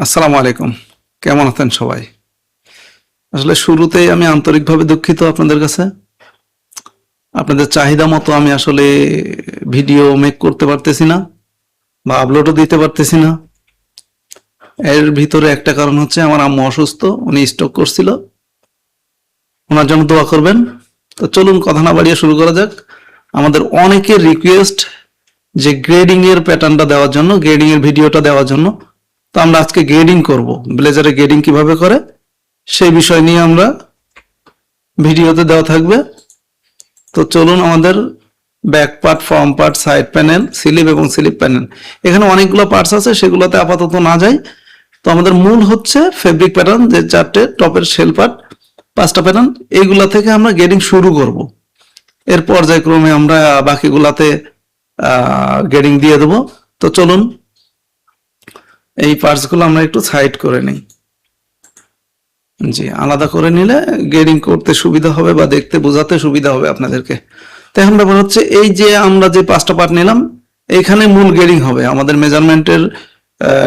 আসসালামু আলাইকুম। কেমন আছেন সবাই? আসলে শুরুতেই আমি আন্তরিকভাবে দুঃখিত আপনাদের কাছে। আপনাদের চাহিদা মতো আমি আসলে ভিডিও মেক করতে পারতেছি না বা আপলোডও দিতে পারতেছি না। এর ভিতরে একটা কারণ হচ্ছে আমার আম্মু অসুস্থ, উনি স্ট্রোক করছিল। ওনার জন্য দোয়া করবেন। তো চলুন কথা না বাড়িয়ে শুরু করা যাক। আমাদের অনেকের রিকোয়েস্ট যে গ্রেডিং এর প্যাটার্নটা দেওয়ার জন্য, গ্রেডিং এর ভিডিওটা দেওয়ার জন্য। তো আমরা আজকে গ্রেডিং করব। ব্লেজারে গ্রেডিং কিভাবে করে সেই বিষয় নিয়ে আমরা ভিডিওতে দেওয়া থাকবে। তো চলুন আমাদের back part, front part, side panel, slip এবং স্লিপ প্যানেল, এখানে অনেকগুলো পার্টস আছে, সেগুলোতে আপাতত না যাই। তো আমাদের মূল হচ্ছে ফেব্রিক প্যাটার্ন, যে চারটে টপের শেল পার্ট, পাঁচটা প্যাটার্ন, এইগুলা থেকে আমরা গ্রেডিং শুরু করব। এর পর্যায়ক্রমে আমরা বাকিগুলাতে গ্রেডিং দিয়ে দেবো। তো চলুন এই পার্টসগুলো আমরা একটু সাইড করে নিই। জি, আলাদা করে নিলে গ্রেডিং করতে সুবিধা হবে বা দেখতে বোঝাতে সুবিধা হবে আপনাদেরকে। তো এখন ব্যাপার হচ্ছে, এই যে আমরা যে পাঁচটা পার্ট নিলাম, এইখানে মূল গ্রেডিং হবে। আমাদের মেজারমেন্টের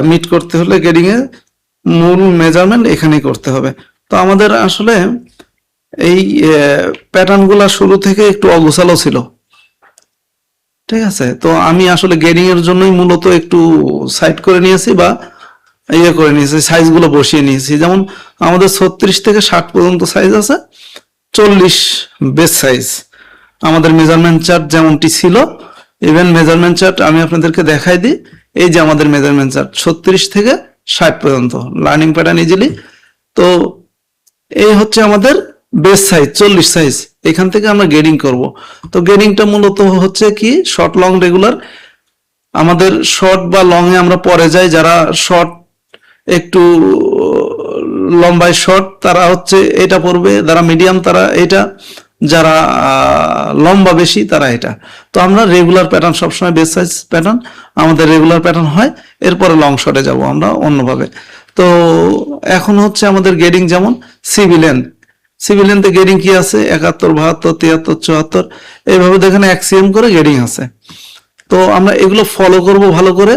মিট করতে হলে গ্রেডিং এর মূল মেজারমেন্ট এখানেই করতে হবে। তো আমাদের আসলে এই প্যাটার্নগুলো শুরু থেকে একটু অগোছালো ছিল, ঠিক আছে। তো আমি আসলে গ্রেডিং এর জন্যই মূলত একটু সাইড করে নিয়েছি বা ইয়ে করে নিয়েছি, সাইজগুলো বসিয়ে নিয়েছি। যেমন আমাদের 36 থেকে 60 পর্যন্ত সাইজ আছে, 40 বেস সাইজ। আমাদের মেজারমেন্ট চার্ট যেমনটি ছিল, ইভেন মেজারমেন্ট চার্ট আমি আপনাদেরকে দেখাই দিই। এই যে আমাদের মেজারমেন্ট চার্ট 36 থেকে 60 পর্যন্ত, লার্নিং প্যাটার্ন ইজিলি। তো এই হচ্ছে আমাদের বেস সাইজ, 40 সাইজ। এখান থেকে আমরা গ্রেডিং করব। তো গ্রেডিংটা মূলত হচ্ছে কি, শর্ট লং রেগুলার। আমাদের শর্ট বা লং এ আমরা পরে যাই, যারা শর্ট একটু লম্বায় শর্ট তারা হচ্ছে এটা পড়বে, যারা মিডিয়াম তারা এটা, যারা লম্বা বেশি তারা এটা। তো আমরা রেগুলার প্যাটার্ন সবসময় বেস সাইজ প্যাটার্ন আমাদের রেগুলার প্যাটার্ন হয়, এরপরে লং শর্টে যাব আমরা অন্যভাবে। তো এখন হচ্ছে আমাদের গ্রেডিং, যেমন সিভিলেন, সিভিলেনতে গ্রেডিং কি আছে, 71, 72, 73, 74, এইভাবে দেখেন এক্সিএম করে গ্রেডিং আছে। তো আমরা এগুলো ফলো করব ভালো করে,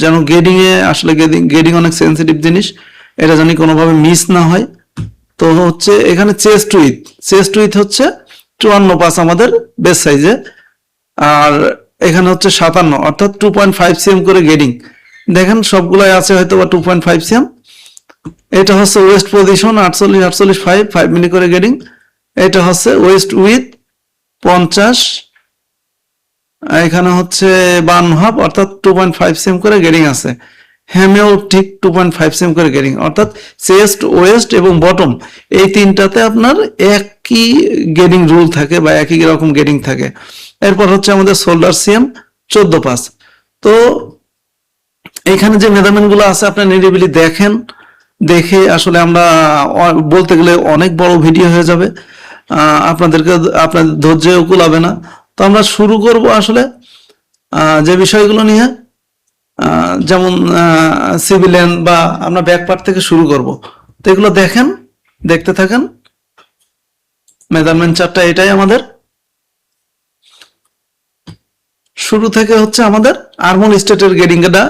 যেন গ্রেডিং এ আসলে গ্রেডিং অনেক সেন্সিটিভ জিনিস, এটা জানি কোনোভাবে মিস না হয়। তো হচ্ছে এখানে চেস্ট উইথ হচ্ছে 54 আমাদের বেস সাইজে, আর এখানে হচ্ছে 57, অর্থাৎ 2.5 cm করে গ্রেডিং। দেখেন সবগুলাই আছে হয়তো বা 2.5 cm। এটা হচ্ছে ওয়েস্ট পজিশন 48, 48, 5 মিলি করে গ্রেডিং। এটা হচ্ছে ওয়েস্ট উইথ 50, এখানে হচ্ছে 52.5, অর্থাৎ 2.5 cm করে গ্রেডিং আছে। হেমেও ঠিক 2.5 cm করে গ্রেডিং, অর্থাৎ চেস্ট, ওয়েস্ট এবং বটম, এই তিনটাতে আপনার একই গ্রেডিং রুল থাকে বা একই রকম গ্রেডিং থাকে। এরপর হচ্ছে আমাদের শোল্ডার সিএম 14.5। তো এখানে যে মেজারমেন্ট গুলো আছে আপনি নিরিবিলি দেখেন, দেখে আসলে আমরা বলতে গেলে অনেক বড় ভিডিও হয়ে যাবে, আপনাদের ধৈর্যও কুলাবে না। তো আমরা শুরু করব আসলে যে বিষয়গুলো নিয়ে, যেমন সিভিলেন বা আমরা ব্যাক পার্ট থেকে শুরু করব। তো এগুলো দেখেন, দেখতে থাকেন। মেজারমেন্ট চার্টটা এটাই আমাদের। শুরু থেকে হচ্ছে আমাদের আর্মল স্টেটের গ্রেডিংটা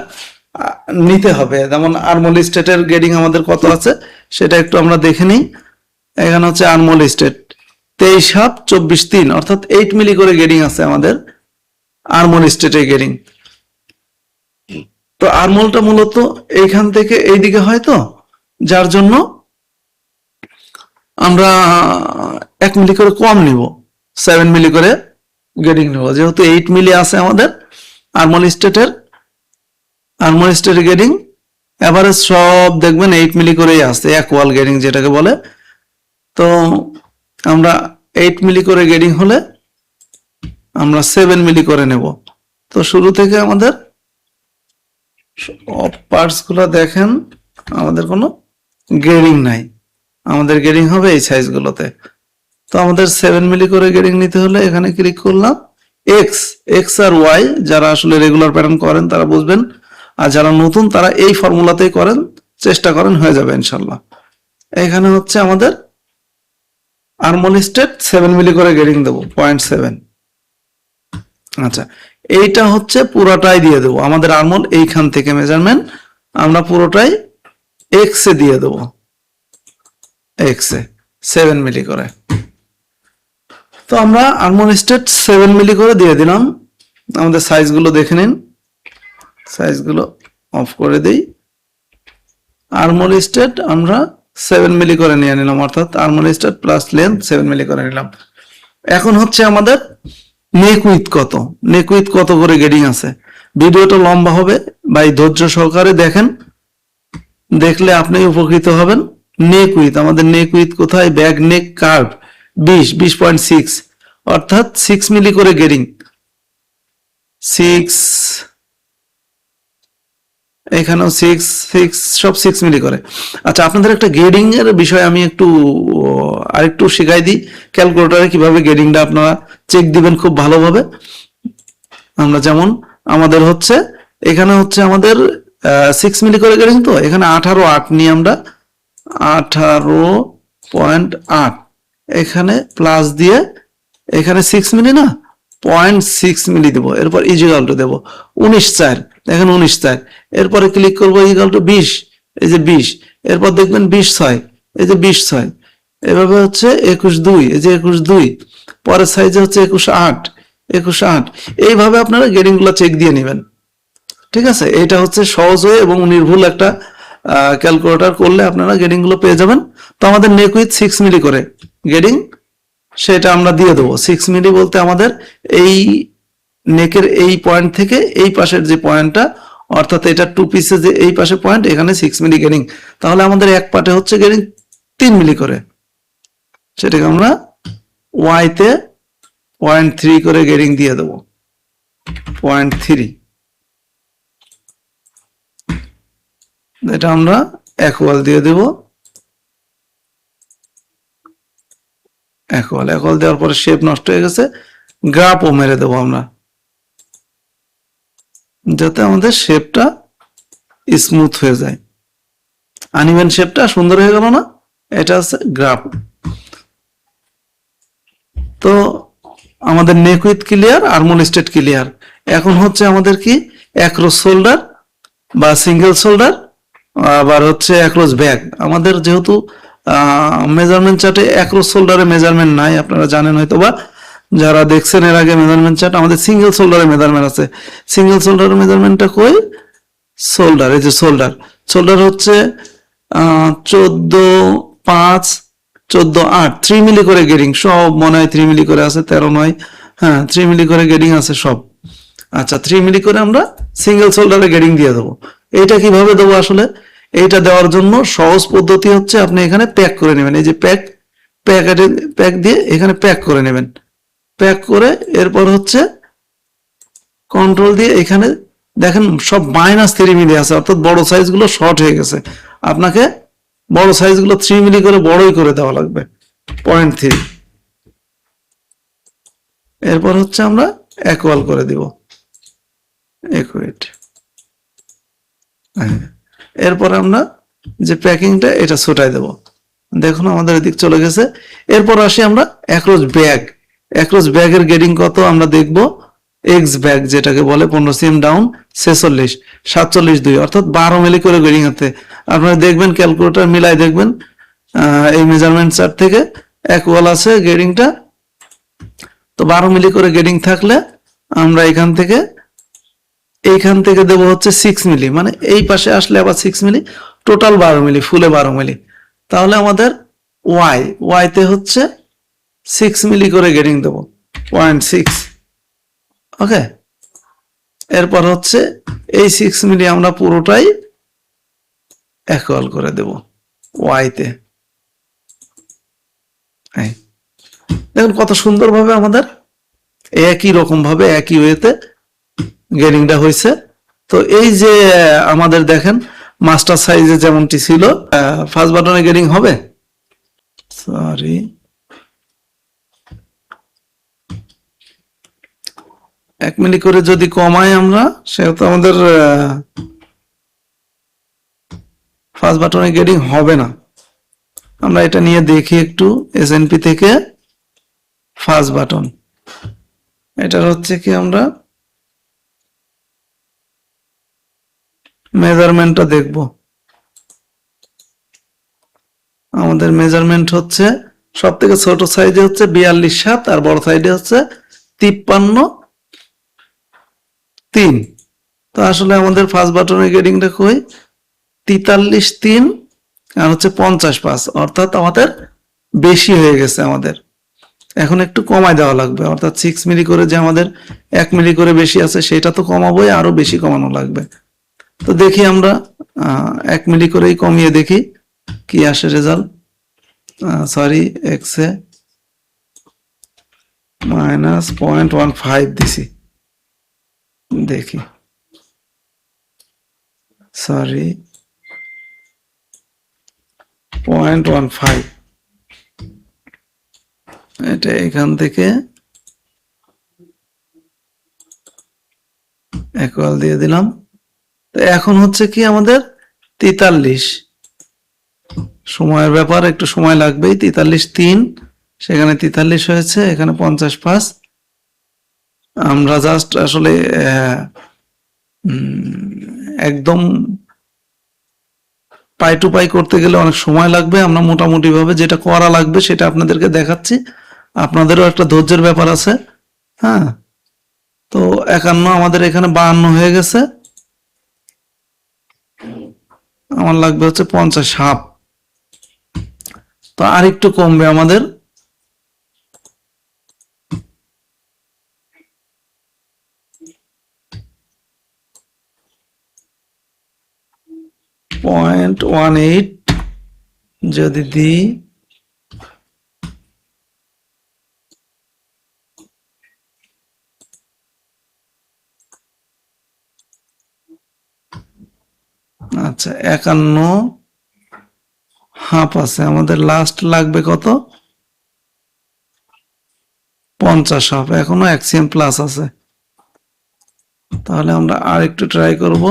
নিতে হবে। যেমন আর্মল স্টেটের গ্রেডিং আমাদের কত আছে সেটা একটু আমরা দেখে নিই। এখানে হচ্ছে আর্মল স্টেট 23.7, 24.3, অর্থাৎ 8 মিলি করে গ্রেডিং আছে আমাদের আর্মল স্টেটের গ্রেডিং। তো আর্মলটা মূলত এইখান থেকে এইদিকে হয়, তো যার জন্য আমরা 1 মিলি করে কম নিব, 7 মিলি করে গ্রেডিং নেব। যেহেতু 8 মিলি আছে আমাদের আর্মল স্টেটের গ্রেডিং, এভারেজ সব দেখবেন 8 মিলি করেই আছে, ইকুয়াল গ্রেডিং যেটাকে বলে। তো আমরা 8 মিলি করে গ্রেডিং হলে আমরা 7 মিলি করে নেব। তো শুরু থেকে আমাদের পার্টস গুলো দেখেন, আমাদের কোনো গ্রেডিং নাই, আমাদের গ্রেডিং হবে এই সাইজগুলোতে। তো আমাদের 7 মিলি করে গ্রেডিং নিতে হলে এখানে ক্লিক করলাম, এক্স আর ওয়াই। যারা আসলে রেগুলার প্যাটার্ন করেন তারা বুঝবেন, আর যারা নতুন তারা এই ফর্মুলাতেই করেন, চেষ্টা করেন, হয়ে যাবে ইনশাল্লাহ। এখানে হচ্ছে আমাদের আর্মল স্টেট 7 মিলি করে গ্রেডিং দেবো, 0.7। আচ্ছা, এইটা হচ্ছে পুরাটাই দিয়ে দেবো আমাদের আর্মল, এইখান থেকে মেজারমেন্ট আমরা পুরোটাই এক্স এ দিয়ে দেবো, এক্স এ 7 মিলি করে। তো আমরা আর্মোনিস্টেট 7 মিলি করে দিয়ে দিলাম। আমাদের সাইজগুলো দেখে নিন, সাইজগুলো অফ করে দিই। আর্মোনিস্টেট আমরা 7 মিলি করে নিয়ে নিলাম, অর্থাৎ আর্মোনিস্টেট প্লাস লেন্থ 7 মিলি করে নিলাম। এখন হচ্ছে আমাদের নেক উইথ কত, নেক উইথ কত করে গেডিং আছে। ভিডিওটা লম্বা হবে, ভাই ধৈর্য সহকারে দেখেন, দেখলে আপনি উপকৃত হবেন। নেক উইথ, আমাদের নেক উইথ কোথায়, ব্যাক নেক কার্ভ 20.6, অর্থাৎ 6 মিলি করে গেডিং, 6, এখানেও 6 সব 6 মিলি করে। আচ্ছা, আপনাদের একটা গেডিং এর বিষয় আমি একটু আরেকটু শেখাই দিই, ক্যালকুলেটরে কিভাবে গেডিংটা আপনারা চেক দিবেন খুব ভালোভাবে। আমরা যেমন আমাদের হচ্ছে এখানে হচ্ছে আমাদের 6 মিলি করে গেডিং, তো এখানে 18.8 নিয়ে আমরা 18.8 এখানে প্লাস দিয়ে এখানে 6 মিলি না 0.6 মিলি দেবো, এরপর ইজিকাল টু দেবো 19.4, দেখেন 19.4, এরপরে ক্লিক করবো ইজিকাল টু 20, এই যে 20, এরপর দেখবেন 20.6, এই যে 20.6, এভাবে হচ্ছে 21.2, এই যে 21.2, পরের সাইজে হচ্ছে 21.8, 21.8, এইভাবে আপনারা গেডিং গুলো চেক দিয়ে নেবেন। ঠিক আছে, এটা হচ্ছে সহজ হয়ে এবং নির্ভুল একটা ক্যালকুলেটর করলে আপনারা গেডিং গুলো পেয়ে যাবেন। তো আমাদের নেক উইথ 6 মিলি করে গেডিং, সেটা আমরা দিয়ে দেবো। 6 মিলি বলতে আমাদের এই নেকের এই পয়েন্ট থেকে এই পাশের যে পয়েন্টটা, অর্থাৎ এটা 2 পিসে যে এই পাশে পয়েন্ট, এখানে 6 মিলি গেডিং, তাহলে আমাদের এক পার্টে হচ্ছে গেডিং 3 মিলি করে, সেটাকে আমরা ওয়াইতে 0.3 করে গেডিং দিয়ে দেবো, 0.3, এটা আমরা ইকুয়াল দিয়ে দেব। ইকুয়াল দেওয়ার পরে শেপ নষ্ট হয়ে গেছে, গ্রাফও মেরে দেবো আমরা, যাতে আমাদের শেপটা স্মুথ হয়ে যায়। আনইভেন শেপটা সুন্দর হয়ে গেল না, এটা হচ্ছে গ্রাফ। তো আমাদের নেক উইথ ক্লিয়ার, আর্মোনিস্টেড ক্লিয়ার। এখন হচ্ছে আমাদের কি অ্যাক্রস শোল্ডার বা সিঙ্গেল শোল্ডার, আবার হচ্ছে অ্যাক্রস ব্যাক। আমাদের যেহেতু মেজারমেন্ট চার্টে অ্যাক্রস শোল্ডারে মেজারমেন্ট নাই, আপনারা জানেন হয়তো বা যারা দেখছেন এর আগে মেজারমেন্ট চার্ট, আমাদের সিঙ্গেল শোল্ডারে মেজারমেন্ট আছে। সিঙ্গেল শোল্ডারের মেজারমেন্টটা কই, শোল্ডার, এই যে শোল্ডার, শোল্ডার হচ্ছে 14.5, 14.8, 3 মিলি করে গেডিং, সব মনে হয় 3 মিলি করে আছে, 13 নয়, হ্যাঁ 3 মিলি করে গেডিং আছে সব। আচ্ছা, 3 মিলি করে আমরা সিঙ্গেল শোল্ডারে গেডিং দিয়ে দেবো। এইটা কিভাবে দেবো আসলে, এইটা দেওয়ার জন্য সহজ পদ্ধতি হচ্ছে আপনি এখানে প্যাক করে নেবেন, এই যে প্যাক দিয়ে এখানে প্যাক করে নেবেন, প্যাক করে এরপর হচ্ছে কন্ট্রোল দিয়ে এখানে দেখেন সব -3 মিলি আছে, অর্থাৎ বড় সাইজগুলো শর্ট হয়ে গেছে। আপনাকে বড় সাইজগুলো 3 মিলি করে বড়ই করে দেওয়া লাগবে, 0.3। এরপর হচ্ছে আমরা ইকুয়াল করে দিব, ইকুয়েট। এরপর আমরা যে প্যাকিংটা এটা ছোটাই দেব, দেখুন আমাদের এদিক চলে গেছে। এরপর আসি আমরা অ্যাক্রস ব্যাগ। অ্যাক্রস ব্যাগের গেডিং কত আমরা দেখব। এক্স ব্যাগ যেটাকে বলে 15 সিএম ডাউন 46, 47.2, অর্থাৎ 12 মিলি করে গেডিং আছে। আপনারা দেখবেন ক্যালকুলেটর মিলাই দেখবেন, এই মেজারমেন্ট চার্ট থেকে ইকুয়াল আছে গেডিংটা। তো 12 মিলি করে গেডিং থাকলে আমরা এইখান থেকে দেবো হচ্ছে 6 মিলি, মানে এই পাশে আসলে আবার 6 মিলি, টোটাল 12 মিলি, ফুলে 12 মিলি। তাহলে আমাদের ওয়াইতে হচ্ছে 6 মিলি করে গেডিং দেবো, 0.6। ওকে, এরপর হচ্ছে এই 6 মিলি আমরা পুরোটাই ইকুয়াল করে দেব ওয়াইতে। দেখুন কত সুন্দরভাবে আমাদের একই রকম ভাবে একই ওয়েতে গেডিংটা হয়েছে। তো এই যে আমাদের দেখেন মাস্টার সাইজে যেমনটি ছিল, ফার্স্ট বাটনে গেডিং হবে, সরি 1 মিলি করে যদি কমাই আমরা, সেহেতু আমাদের ফার্স্ট বাটনে গেডিং হবে না। আমরা এটা নিয়ে দেখি একটু, এসএনপি থেকে ফার্স্ট বাটন, এটা হচ্ছে কি আমরা মেজারমেন্টটা দেখব। আমাদের মেজারমেন্ট হচ্ছে সব থেকে ছোট সাইজে হচ্ছে 42.7 আর বড় সাইজে হচ্ছে 53.3। তো আসলে আমাদের ফার্স্ট বাটনের গ্রেডিংটা কই, 43.3 আর হচ্ছে 50.5, অর্থাৎ আমাদের বেশি হয়ে গেছে। আমাদের এখন একটু কমায় দেওয়া লাগবে, অর্থাৎ 6 মিলি করে যে আমাদের 1 মিলি করে বেশি আছে সেটা তো কমাবোই, আরো বেশি কমানো লাগবে। তো দেখি আমরা 1 মিলি করেই কমিয়ে দেখি কি আসে রেজাল্ট। সরি, এক্সে -0.15 দিছি, দেখি। সরি, 0.15, এটা এখান থেকে ইকুয়াল দিয়ে দিলাম। তো এখন হচ্ছে কি আমাদের 43, সময়ের ব্যাপার, একটু সময় লাগবেই। 43.3 সেখানে 43 হয়েছে, এখানে 50.5। আমরা জাস্ট আসলে একদম পাই টু পাই করতে গেলে অনেক সময় লাগবে। আমরা মোটামুটি ভাবে যেটা করা লাগবে সেটা আপনাদেরকে দেখাচ্ছি, আপনাদেরও একটা ধৈর্যের ব্যাপার আছে। হ্যাঁ, তো 51 আমাদের এখানে 52 হয়ে গেছে, আমার লাগবে হচ্ছে 50.5। তো আর একটু কমবে আমাদের, .18 যদি দিই, আচ্ছা 51.5 আছে, আমাদের লাস্ট লাগবে কত, 50.5। এখনো অ্যাক্সিয়াম প্লাস আছে, তাহলে আমরা আর একটু ট্রাই করব।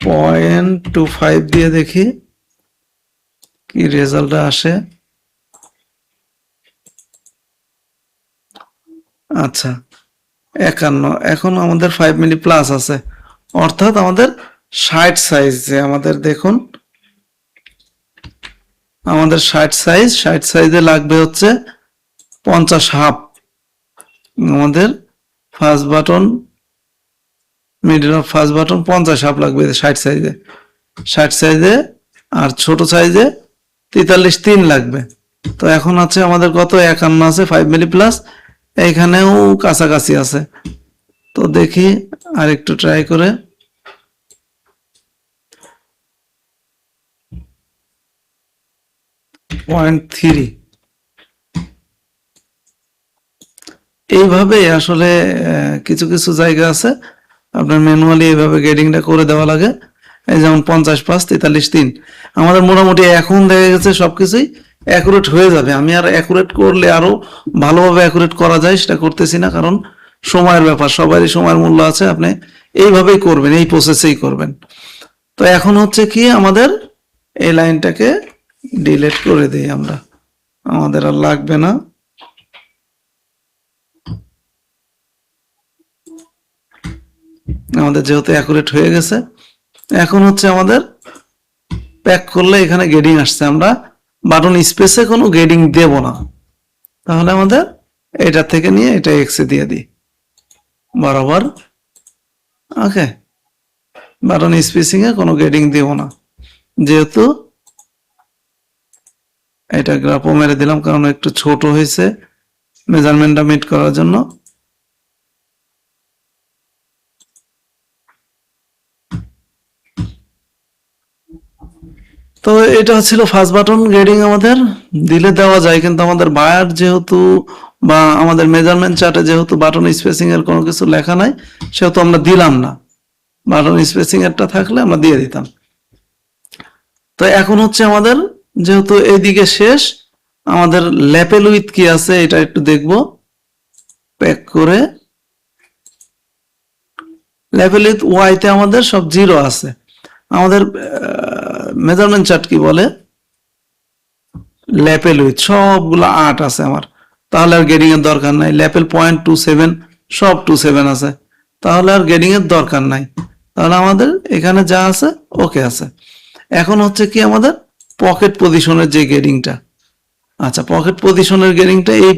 0.25 দিয়ে দেখি কি রেজাল্ট আসে। আচ্ছা 51, এখন আমাদের 5 মিলি প্লাস আছে, অর্থাৎ আমাদের 60 সাইজে, আমাদের দেখুন আমাদের 60 সাইজে লাগবে হচ্ছে 50.5। আমাদের first button, middle of first button 50.5 লাগবে 60 সাইজে, 60 সাইজে। আর ছোট সাইজে 43.3 লাগবে। তো এখন আছে আমাদের কত, 51 আছে, 5 মিলি প্লাস, এইখানেও কাছাকাছি আছে। তো দেখি আর একটু ট্রাই করে। 0.3, এইভাবে আসলে কিছু কিছু জায়গা আছে আপনার ম্যানুয়ালি এইভাবে গ্রেডিংটা করে দেওয়া লাগে। এই যেমন 50.5, 43.3 আমাদের মোটামুটি এখন দেখা গেছে সবকিছুই অ্যাকুরেট হয়ে যাবে। আমি আর অ্যাকুরেট করলে আরো ভালোভাবে অ্যাকুরেট করা যায় সেটা করতেছি না, কারণ সময়ের ব্যাপার, সবারই সময়ের মূল্য আছে। আপনি এইভাবেই করবেন, এই প্রসেসেই করবেন। তো এখন হচ্ছে কি আমাদের এই লাইনটাকে ডিলিট করে দিই আমরা, আমাদের আর লাগবে না। আমাদের যেহেতু অ্যাকুরেট হয়ে গেছে, এখন হচ্ছে আমাদের প্যাক করলে এখানে গ্রেডিং আসছে, আমরা বাটন স্পেসে কোনো গ্রেডিং দেব না। তাহলে আমাদের এটা থেকে নিয়ে এটা এক্সে দিয়ে দিই বরাবর। ওকে, বাটন স্পেসিং এ কোনো গ্রেডিং দেব না, যেহেতু এটা গ্রাফও মেরে দিলাম কারণ একটু ছোট হয়েছে মেজারমেন্টটা মিট করার জন্য। তো এটা ছিল ফার্স্ট বাটন গ্রেডিং, আমাদের দিলে দেওয়া যায়, কিন্তু আমাদের বায়ার যেহেতু বা আমাদের মেজারমেন্ট চার্টে যেহেতু বাটন স্পেসিং এর কোনো কিছু লেখা নাই, সেহেতু আমরা দিলাম না। বাটন স্পেসিং এরটা থাকলে আমরা দিয়ে দিতাম। তো এখন হচ্ছে আমাদের যেহেতু এদিকে শেষ, আমাদের ল্যাপেল উইথ কি আছে এটা একটু দেখব। প্যাক করে ল্যাপেল উইথ ওয়াইতে আমাদের সব 0 আছে। আমাদের মেজারমেন্ট চার্ট কি বলে, ল্যাপেল উইথ সবগুলো 8 আছে আমার, তাহলে আর গ্রেডিং এর দরকার নাই। ল্যাপেল 0.27 সব 27 আছে, তাহলে আর গেডিং এর দরকার নাই। তাহলে আমাদের এখানে যা আছে ওকে আছে। এখন হচ্ছে কি আমাদের পকেট পজিশনের যে গেডিংটা, আচ্ছা পকেট পজিশনের গেডিংটা এই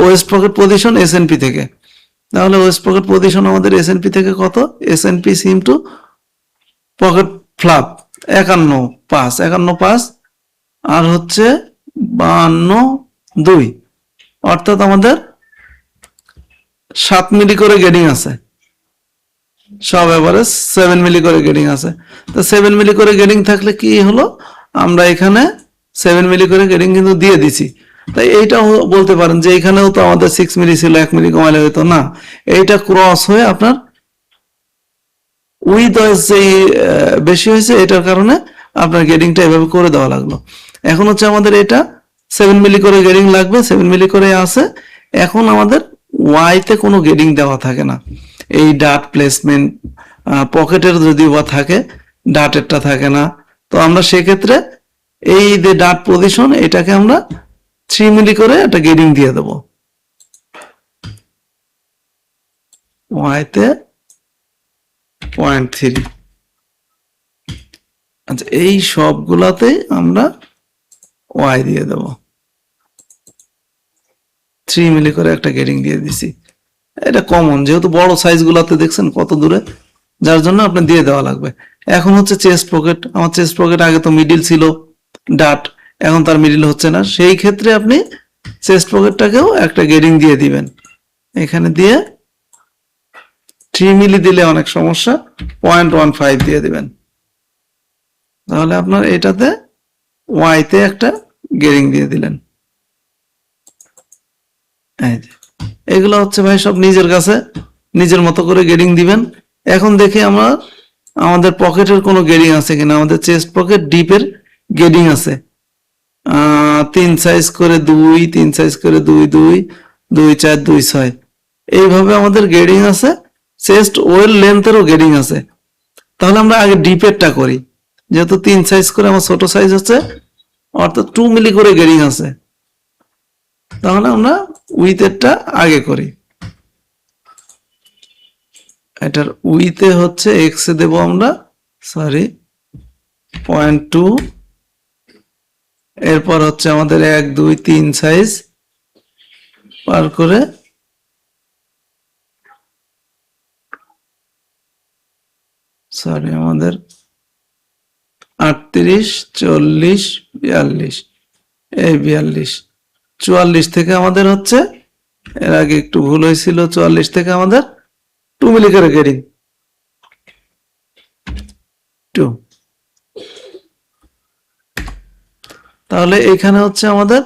ওয়েস্ট পকেট পজিশন এসএনপি থেকে, তাহলে ওয়েস্ট পকেট পজিশন আমাদের এসএনপি থেকে কত, S&P seem to pocket flap 51.5 আর হচ্ছে 52, অর্থাৎ আমাদের 7 মিলি করে গেডিং আছে, সব এভারেজ 7 মিলি করে গেডিং আছে। তো 7 মিলি করে গেডিং থাকলে কি হলো, আমরা এখানে 7 মিলি করে গেডিং কিন্তু দিয়ে দিছি। তাই এইটাও বলতে পারেন যে এখানেও তো আমাদের 6 মিলি ছিল, 1 মিলি কমাইলে হইতো না, এইটা ক্রস হয়ে আপনার উইথ যেই বেশি হয়েছে, এটার কারণে আপনার গেডিংটা এভাবে করে দেওয়া লাগলো। এখন হচ্ছে আমাদের এটা 7 মিলি করে গেডিং লাগবে, 7 মিলি করে আছে। এখন আমাদের ওয়াইতে কোনো গেডিং দেওয়া থাকে না, এই ডাট প্লেসমেন্ট পকেটের যদি বা থাকে, ডাটেরটা থাকে না। তো আমরা সেক্ষেত্রে এই যে ডাট পজিশন, এটাকে আমরা 3 মিলি করে একটা গেডিং দিয়ে দেবো ওয়াইতে 0.3। আচ্ছা এই সবগুলাতে আমরা ওয়াই দিয়ে দেব, 3 মিলি করে একটা গেডিং দিয়ে দিছি। এটা কমন, যেহেতু বড় সাইজ গুলাতে দেখছেন কত দূরে, যার জন্য আপনার দিয়ে দেওয়া লাগবে। এখন হচ্ছে চেস্ট পকেট, আমার চেস্ট পকেট আগে তো মিডিল ছিল ডাট, এখন তার মিডিল হচ্ছে না, সেই ক্ষেত্রে আপনি চেস্ট পকেটটাকেও একটা গেডিং দিয়ে দিবেন, এখানে দিয়ে 3 মিলি দিলে অনেক সমস্যা, 0.15 দিয়ে দিবেন, তাহলে আপনার এটাতে ওয়াইতে একটা গেডিং দিয়ে দিলেন। এগুলো হচ্ছে ভাই সব নিজের কাছে নিজের মতো করে গেডিং দিবেন। এখন দেখি আমরা আমাদের পকেটের কোনো গেডিং আছে কিনা। আমাদের চেস্ট পকেট ডিপের গেডিং আছে 3 সাইজ করে 2, 3 সাইজ করে 2, 2, 2, 4, 2, 6, এইভাবে আমাদের গেডিং আছে। চেস্ট ওয়েল লেন্থেরও গেডিং আছে। তাহলে আমরা আগে ডিপেরটা করি, যেহেতু 3 সাইজ করে আমার ছোট সাইজ হচ্ছে, অর্থাৎ 2 মিলি করে গেডিং আছে, তাহলে আমরা উইথেরটা আগে করি। এটার উইথে হচ্ছে এক্স এ দেব আমরা, সরি 0.2, এরপর হচ্ছে আমাদের 1, 2, 3 সাইজ পার করে সরি আমাদের 38, 40, 42, এই 42, 44 থেকে আমাদের হচ্ছে, এর আগে একটু ভুল হয়েছিল, 44 থেকে আমাদের 2 মিলি করে গেডিং 2। তাহলে এখানে হচ্ছে আমাদের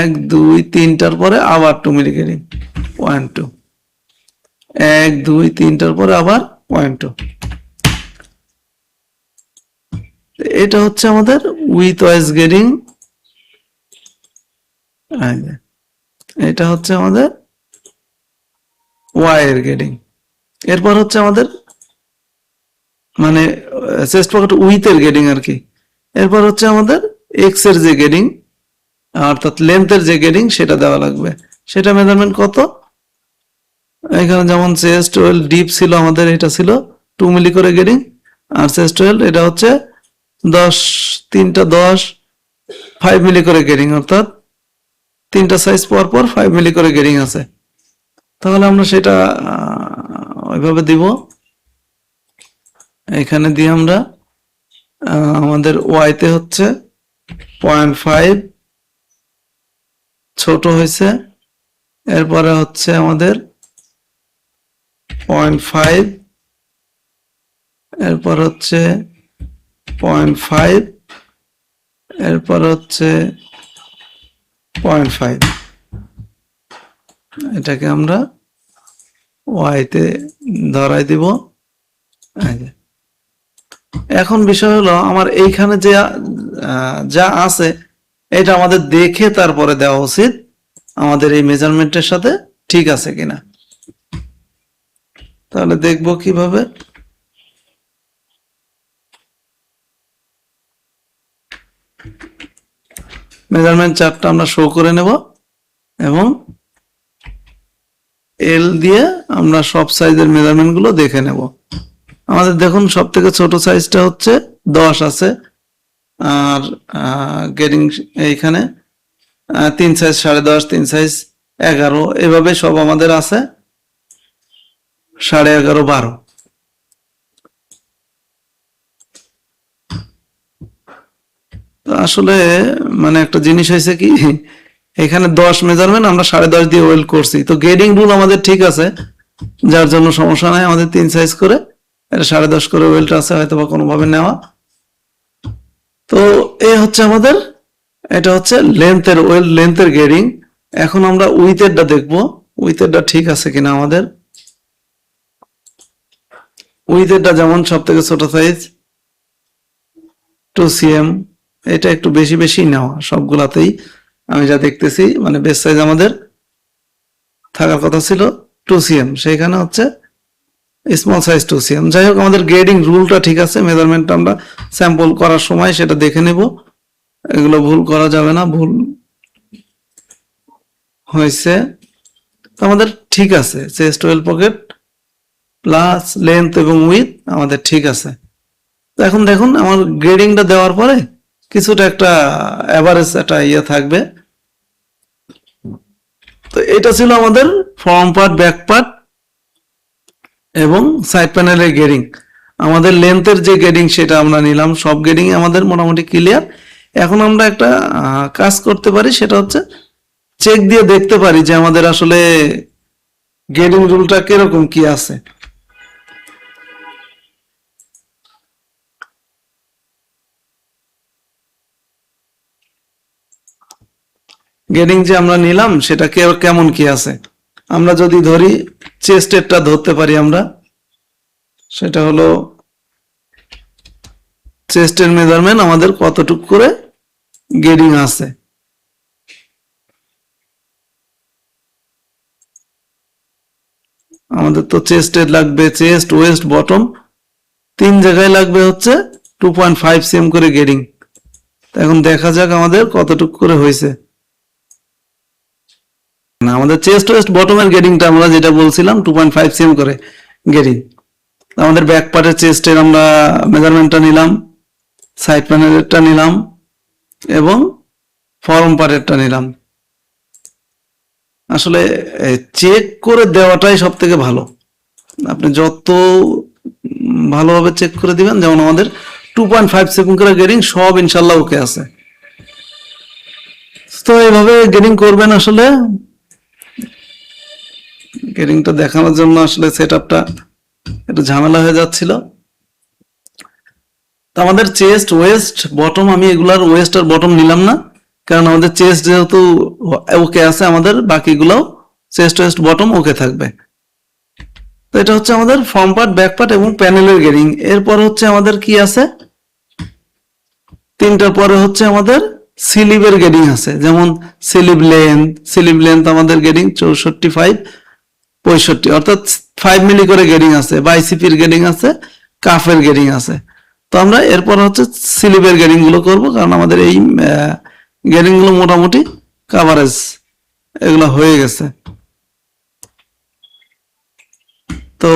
1, 2, 3টার পরে আবার 2 মিলি গেডিং 0.2, 1, 2, 3টার পরে আবার 0.2। এটা হচ্ছে আমাদের উইথ ওয়াইজ গেডিং, এটা হচ্ছে আমাদের ওয়াই এর গেডিং। এরপর হচ্ছে আমাদের মানে চেস্ট পকেট উইথ এর গেডিং আর কি। এরপর হচ্ছে আমাদের এক্স এর যে গেডিং, অর্থাৎ লেন্থের যে গেডিং, সেটা দেওয়া লাগবে। সেটা মেজারমেন্ট কত, এখানে যেমন চেস্ট ওয়েল ডিপ ছিল আমাদের, এটা ছিল 2 মিলি করে গেডিং, আর চেস্ট ওয়েল এটা হচ্ছে 10, 3টা 10, 5 মিলি করে গেডিং, অর্থাৎ 3টা সাইজ পর পর 5 মিলি করে গেডিং আছে। তাহলে আমরা সেটা ওইভাবে দিব, এখানে দিয়ে আমরা আমাদের ওয়াইতে হচ্ছে 0.5 ছোট হয়েছে, এরপরে হচ্ছে আমাদের 0.5, এরপর হচ্ছে 0.5, এরপর হচ্ছে 0.5, এটাকে আমরা ওয়াইতে ধরাই দিব। এখন বিষয় হলো আমার এইখানে যে যা আছে, এটা আমাদের দেখে তারপরে দেওয়া উচিত আমাদের এই মেজারমেন্টের সাথে ঠিক আছে কিনা। তাহলে দেখবো কিভাবে, মেজারমেন্ট চার্টটা আমরা শো করে নেব এবং এল দিয়ে আমরা সব সাইজের মেজারমেন্ট গুলো দেখে নেব। আমাদের দেখুন সব থেকে ছোট সাইজটা হচ্ছে 10 আছে, আর গেটিং এইখানে 3 সাইজ 10.5, 3 সাইজ 11, এভাবে সব আমাদের আছে 11.5, 12। আসলে মানে একটা জিনিস হয়েছে কি, এখানে 10 মেজারমেন্ট আমরা 10.5 দিয়ে ওয়েল্ড করছি, তো গেডিং রুল আমাদের ঠিক আছে, যার জন্য সমস্যা নাই। আমাদের 3 সাইজ করে এটা 10.5 করে ওয়েল্ড আছে, হয়তো বা কোনোভাবে নেওয়া। তো এই হচ্ছে আমাদের, এটা হচ্ছে লেন্থের ওয়েল্ড লেন্থের গেডিং। এখন আমরা উইথেরটা দেখবো, উইথেরটা ঠিক আছে কিনা আমাদের। উইথেরটা যেমন সব থেকে ছোট সাইজ 2 cm, এটা একটু বেশি বেশি নেওয়া সবগুলাতেই। আমি যা দেখতেছি মানে বেস সাইজ আমাদের থাকার কথা ছিল 2 cm, সেইখানে হচ্ছে স্মল সাইজ 2 cm। যাই হোক, আমাদের গ্রেডিং রুলটা ঠিক আছে, মেজারমেন্টটা আমরা স্যাম্পল করার সময় সেটা দেখে নেব, এগুলো ভুল করা যাবে না। ভুল হয়েছে আমাদের ঠিক আছে, chest well pocket plus length এবং উইথ আমাদের ঠিক আছে। তো এখন দেখুন আমার গ্রেডিংটা দেওয়ার পরে কিছুটা একটা এভারেজ একটা ইয়ে থাকবে। তো এটা ছিল আমাদের ফ্রন্ট পার্ট, ব্যাক পার্ট এবং সাইড প্যানেলের গেডিং। আমাদের লেন্থের যে গেডিং সেটা আমরা নিলাম, সব গেডিং আমাদের মোটামুটি ক্লিয়ার। এখন আমরা একটা কাজ করতে পারি, সেটা হচ্ছে চেক দিয়ে দেখতে পারি যে আমাদের আসলে গেডিং রুলটা কিরকম কি আছে। গেডিং যে আমরা নিলাম সেটা কেমন কি আছে, আমরা যদি ধরি চেস্টেরটা ধরতে পারি আমরা, সেটা হলো চেস্টের মেজারমেন্ট আমাদের কতটুক করে গেডিং আছে। আমাদের তো চেস্টের লাগবে, চেস্ট ওয়েস্ট বটম 3 জায়গায় লাগবে হচ্ছে 2.5 cm করে গেডিং। এখন দেখা যাক আমাদের কতটুক করে হয়েছে। না, আমাদের চেস্ট ওয়েস্ট বটমের গেডিংটা আমরা যেটা বলছিলাম 2.5 cm করে গেডিং। আমাদের ব্যাক পার্টের চেস্টের আমরা মেজারমেন্টটা নিলাম, সাইড প্যানেলেরটা নিলাম এবং ফরম পার্টেরটা নিলাম। আসলে চেক করে দেওয়াটাই সব থেকে ভালো, আপনি যত ভালোভাবে চেক করে দিবেন। যেমন আমাদের 2.5 cm করে গেডিং সব ইনশাল্লাহ ওকে আছে। তো এইভাবে গেডিং করবেন। আসলে গেডিংটা দেখানোর জন্য আসলে সেটআপটা একটু ঝামেলা হয়ে যাচ্ছিল। তো আমাদের চেস্ট ওয়েস্ট বটম, আমি এগুলার ওয়েস্ট আর বটম নিলাম না, কারণ আমাদের চেস্ট যেহেতু ওকে আছে, আমাদের বাকিগুলোও চেস্ট ওয়েস্ট বটম ওকে থাকবে। তো এটা হচ্ছে আমাদের ফ্রন্ট পার্ট, ব্যাক পার্ট এবং প্যানেলের গেডিং। এরপর হচ্ছে আমাদের কি আছে, 3টার পরে হচ্ছে আমাদের স্লিভের গেডিং আছে। যেমন স্লিভ লেন্থ আমাদের গেডিং 64, 65, অর্থাৎ 5 মিলি করে গেডিং আছে, বাইসিপির গেডিং আছে, কাফের গেডিং আছে। তো আমরা এরপর হচ্ছে স্লিভের গেডিং গুলো করবো, কারণ আমাদের এই গেডিং গুলো মোটামুটি কাভারেজ এগুলো হয়ে গেছে। তো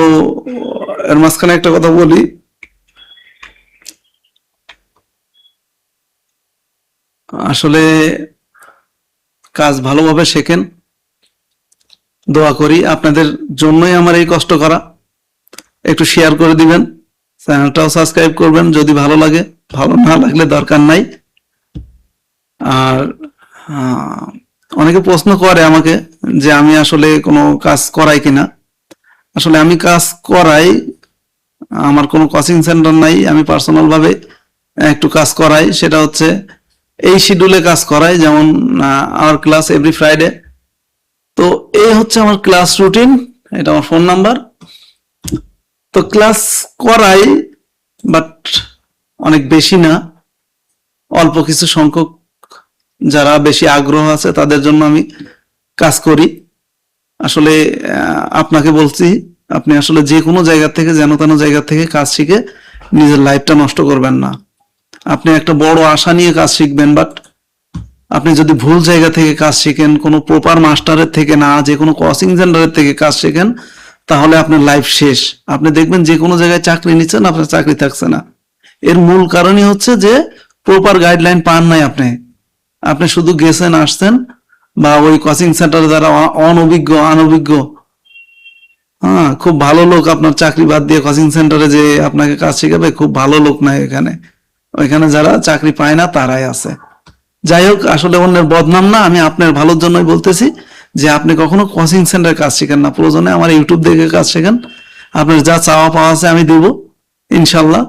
এর মাঝখানে একটা কথা বলি, আসলে কাজ ভালোভাবে শেখেন, দোয়া করি আপনাদের জন্যই আমার এই কষ্ট করা। একটু শেয়ার করে দিবেন, চ্যানেলটাও সাবস্ক্রাইব করবেন যদি ভালো লাগে, ভালো না লাগলে দরকার নাই। আর অনেকে প্রশ্ন করে আমাকে যে আমি আসলে কোনো কাজ করাই কিনা। আসলে আমি কাজ করাই, আমার কোনো কোচিং সেন্টার নাই, আমি পার্সোনাল ভাবে একটু কাজ করাই। সেটা হচ্ছে এই শিডিউলে কাজ করাই, যেমন আমার ক্লাস এভরি ফ্রাইডে। তো এই হচ্ছে আমার ক্লাস রুটিন, এটা আমার ফোন নাম্বার। তো ক্লাস করাই, বাট অনেক বেশি না, অল্প কিছু সংখ্যক যারা বেশি আগ্রহ আছে তাদের জন্য আমি কাজ করি। আসলে আপনাকে বলছি, আপনি আসলে যে কোনো জায়গা থেকে, যেন তেন জায়গা থেকে কাজ শিখে নিজের লাইফটা নষ্ট করবেন না। আপনি একটা বড় আশা নিয়ে কাজ শিখবেন, বাট আপনি যদি ভুল জায়গা থেকে কাজ শিখেন, কোনো প্রপার মাস্টারের থেকে না, যে কোনো কোচিং সেন্টারের থেকে কাজ শিখেন, তাহলে আপনার লাইফ শেষ। আপনি দেখবেন যে কোনো জায়গায় চাকরি নিচ্ছেন, আপনার চাকরি থাকছে না। এর মূল কারণই হচ্ছে যে প্রপার গাইডলাইন পান নাই আপনি। আপনি শুধু গেছেন, আসছেন, বা ওই কোচিং সেন্টার দ্বারা অনভিজ্ঞ, হ্যাঁ, খুব ভালো লোক আপনার চাকরি বাদ দিয়ে কোচিং সেন্টারে যে আপনাকে কাজ শেখাবে, খুব ভালো লোক নাই এখানে। ওইখানে যারা চাকরি পায় না তারাই আছে। যাই হোক, আসলে অন্যের বদনাম না, আমি আপনার ভালোর জন্যই বলতেছি যে আপনি কখনো কোচিং সেন্টারে কাজ শেখেন না, প্রয়োজনে আমার ইউটিউব দেখে কাজ শেখেন। আপনার যা চাওয়া পাওয়া আছে আমি দেব ইনশাল্লাহ।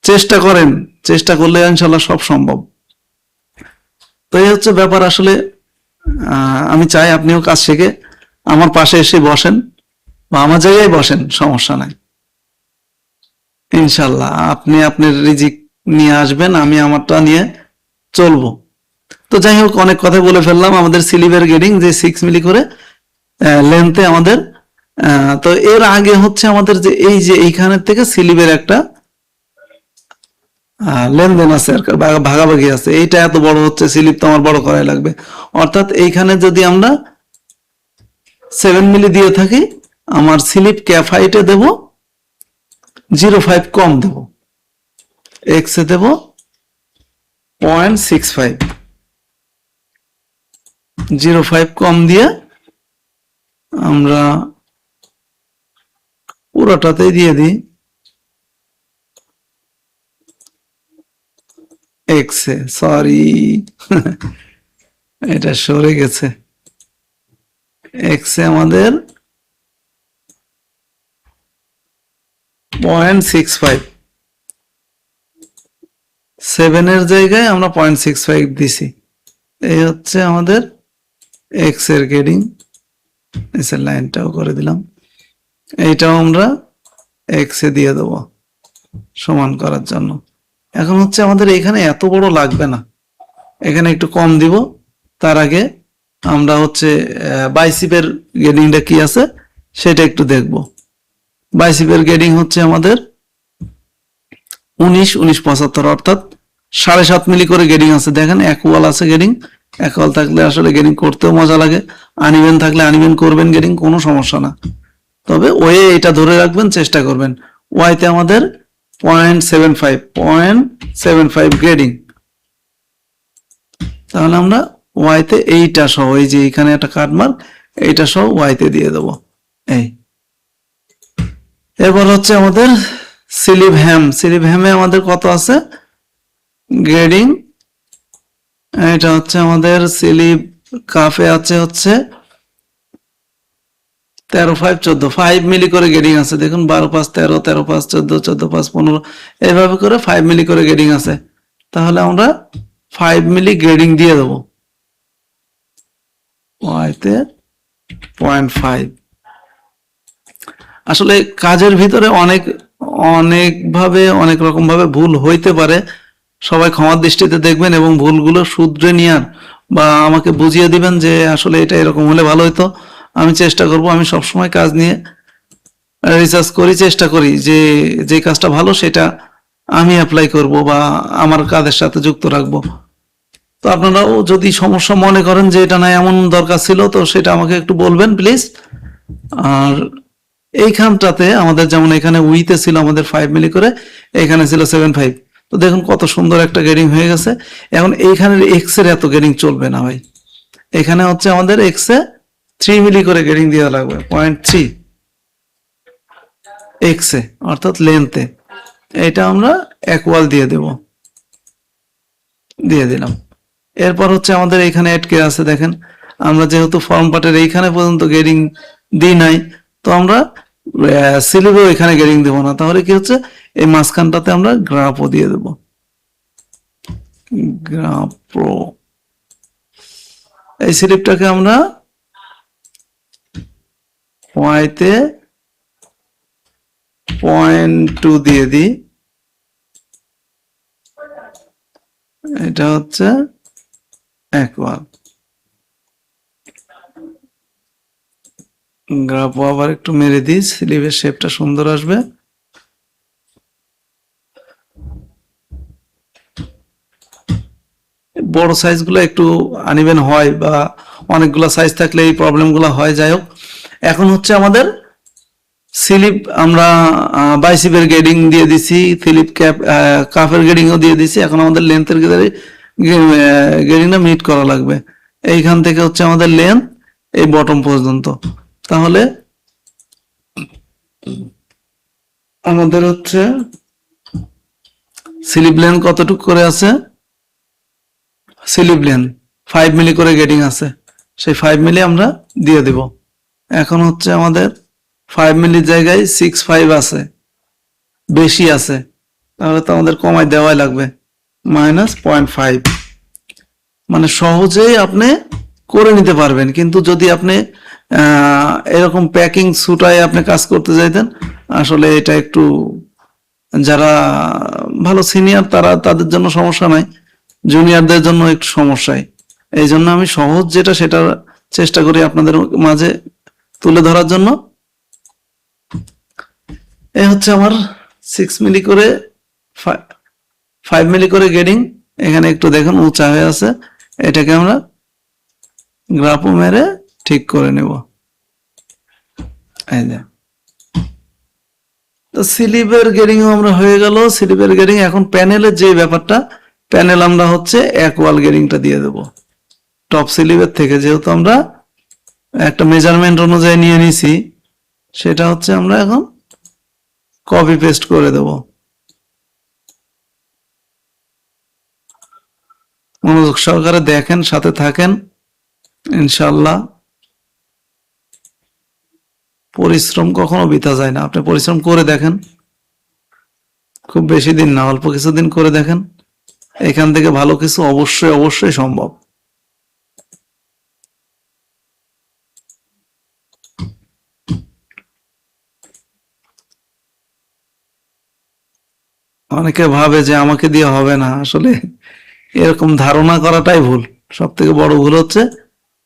চেষ্টা করেন, চেষ্টা করলে ইনশাল্লাহ সব সম্ভব। তো এই হচ্ছে ব্যাপার। আসলে আমি চাই আপনিও কাজ শিখে আমার পাশে এসে বসেন, বা আমার জায়গায় বসেন, সমস্যা নাই। ইনশাল্লাহ আপনি আপনার রিজিক নিয়ে আসবেন, আমি আমারটা নিয়ে চলবো। তো যাই হোক, অনেক কথা বলে ফেললাম। আমাদের স্লিপের গেডিং যে 6 মিলি করে লেন্থে আমাদের, তো এর আগে হচ্ছে আমাদের যে এই যে এইখানের থেকে স্লিপের একটা লেনদেন আছে, আর ভাগাভাগি আছে। এইটা এত বড় হচ্ছে, স্লিপ তো আমার বড় করাই লাগবে। অর্থাৎ এইখানে যদি আমরা 7 মিলি দিয়ে থাকি, আমার স্লিপ ক্যাপ হাইটে দেব 0.5 কম দেব, এক্স এ দেব 0.65, 0.5 কম দিয়ে আমরা পুরোটাতেই দিয়ে দিই এক্স এ। সরি, এটা সরে গেছে। এক্স এ আমাদের 0.65, 7 এর জায়গায় আমরা 0.65 দিছি। এই হচ্ছে আমাদের এক্স এর গেডিং। নিচের লাইনটাও করে দিলাম। এইটাও আমরা এক্স এ দিয়ে দেবো সমান করার জন্য। এখন হচ্ছে আমাদের এখানে এত বড় লাগবে না, এখানে একটু কম দিব। তার আগে আমরা হচ্ছে বাইসিপের গেডিংটা কি আছে সেটা একটু দেখব। বাইসিপের গেডিং হচ্ছে আমাদের 19-75, অর্থাৎ 7.5 মিলি করে গেডিং আছে। দেখেন একওয়াল আছে গেডিং। একওয়াল থাকলে আসলে গেডিং করতেও মজা লাগে, আনইভেন থাকলে আনইভেন করবেন গেডিং, কোনো সমস্যা না। তবে ওয়ে এটা ধরে রাখবেন, চেষ্টা করবেন। ওয়াইতে আমাদের 0.75 গ্রেডিং। তাহলে আমরা ওয়াইতে এইটা সহ, এই যে এখানে একটা কাটমার্ক, এইটা সহ ওয়াইতে দিয়ে দেবো। এই এরপর হচ্ছে আমাদের স্লিপ হ্যাম। স্লিপ হ্যামে আমাদের কত আছে গ্রেডিং? এটা হচ্ছে আমাদের স্লিপ কাফে আছে হচ্ছে 13.5, 5 মিলি করে গেডিং আছে। দেখুন 12.5, 13, 13.5, 14, 14.5, 15, এইভাবে করে 5 মিলি করে গেডিং আছে। তাহলে আমরা 5 মিলি গ্রেডিং দিয়ে দেবো ওয়াইতে 0.5। আসলে কাজের ভিতরে অনেকভাবে অনেক রকম ভাবে ভুল হইতে পারে। সবাই ক্ষমার দৃষ্টিতে দেখবেন এবং ভুলগুলো শুধরে নেওয়ার বা আমাকে বুঝিয়ে দিবেন যে আসলে এটা এরকম হলে ভালো হতো। আমি চেষ্টা করব, আমি সবসময় কাজ নিয়ে রিসার্চ করি, চেষ্টা করি যে যে কাজটা ভালো সেটা আমি অ্যাপ্লাই করব বা আমার কাজের সাথে যুক্ত রাখবো। তো আপনারাও যদি সমস্যা মনে করেন যে এটা না এমন দরকার ছিল, তো সেটা আমাকে একটু বলবেন প্লিজ। আর এইখানটাতে আমাদের যেমন এখানে উইতে ছিল আমাদের 5 মিলি করে, এখানে ছিল 7.5। তো দেখুন কত সুন্দর একটা গেডিং হয়ে গেছে। এখন এইখানের এক্স এর এত গেডিং চলবে না ভাই। এখানে হচ্ছে আমাদের এক্স এ 3 মিলি করে গেডিং দেওয়া লাগবে, 0.3 এক্স এ, অর্থাৎ লেন্থে। এটা আমরা একওয়াল দিয়ে দেব, দিয়ে দিলাম। এরপর হচ্ছে আমাদের এখানে আটকে আছে। দেখেন আমরা যেহেতু ফর্ম পার্টের এইখানে পর্যন্ত গেডিং দিই নাই, তো আমরা স্লিপেও এখানে গেডিং দেব না। তাহলে কি হচ্ছে, এই মাঝখানটাতে আমরা গ্রাফও দিয়ে দেব, গ্রাফ প্রো। এই স্লিপটাকে আমরা ওয়াইতে 0.2 দিয়ে দিই। এটা হচ্ছে একওয়াল। গ্রাফ আবার একটু মেরে দিই, স্লিপের শেপটা সুন্দর আসবে। বড় সাইজগুলো একটু আনইভেন হয় বা অনেকগুলো সাইজ থাকলে এই প্রবলেমগুলো হয়। যাই হোক, এখন হচ্ছে আমাদের স্লিপ আমরা বাইসিপের গ্রেডিং দিয়ে দিছি, স্লিপ কাফের গ্রেডিংও দিয়ে দিছি। এখন আমাদের লেন্থের গ্রেডিংটা মিট করা লাগবে। এইখান থেকে হচ্ছে আমাদের লেন্থ এই বটম পর্যন্ত। তাহলে আমাদের হচ্ছে স্লিপ লেন্থ কতটুকু করে আছে, স্লিপ লেন্থ 5 মিলি করে গ্রেডিং আছে, সেই 5 মিলি আমরা দিয়ে দেব। এখন হচ্ছে আমাদের 5 মিলির জায়গায় 6.5 আছে, বেশি আছে, তাহলে তো আমাদের কমাই দেওয়াই লাগবে, -0.5। মানে সহজেই আপনি করে নিতে পারবেন, কিন্তু যদি আপনি এরকম প্যাকিং সুটায় আপনি কাজ করতে চাইতেন, আসলে এটা একটু যারা ভালো সিনিয়র তাদের জন্য সমস্যা নাই, জুনিয়রদের জন্য একটু সমস্যায়। এই জন্য আমি সহজ যেটা সেটা চেষ্টা করি আপনাদের মাঝে তুলে ধরার জন্য। এই হচ্ছে আমার 6 মিলি করে 5 মিলি করে গ্রেডিং। এখানে একটু দেখুন উঁচা হয়ে আছে, এটাকে আমরা গ্রাফও মেরে ঠিক করে নেব। এই যে, তো স্লিপের গ্রেডিংও আমরা হয়ে গেল। স্লিপের গ্রেডিং, এখন প্যানেলের যে ব্যাপারটা, প্যানেল আমরা হচ্ছে এক ওয়াল গ্রেডিংটা দিয়ে দেব টপ স্লিপের থেকে, যেহেতু আমরা একটা মেজারমেন্ট অনুযায়ী নিয়ে নিছি, সেটা হচ্ছে আমরা এখন কপি পেস্ট করে দেব। মনোযোগ সহকারে দেখেন, সাথে থাকেন, ইনশাল্লাহ। পরিশ্রম কখনো বৃথা যায় না, আপনি পরিশ্রম করে দেখেন, খুব বেশি দিন না, অল্প কিছুদিন করে দেখেন, এখান থেকে ভালো কিছু অবশ্যই অবশ্যই সম্ভব। অনেকে ভাবে যে আমাকে দিয়ে হবে না, আসলে এরকম ধারণা করাটাই ভুল। সব থেকে বড় ভুল হচ্ছে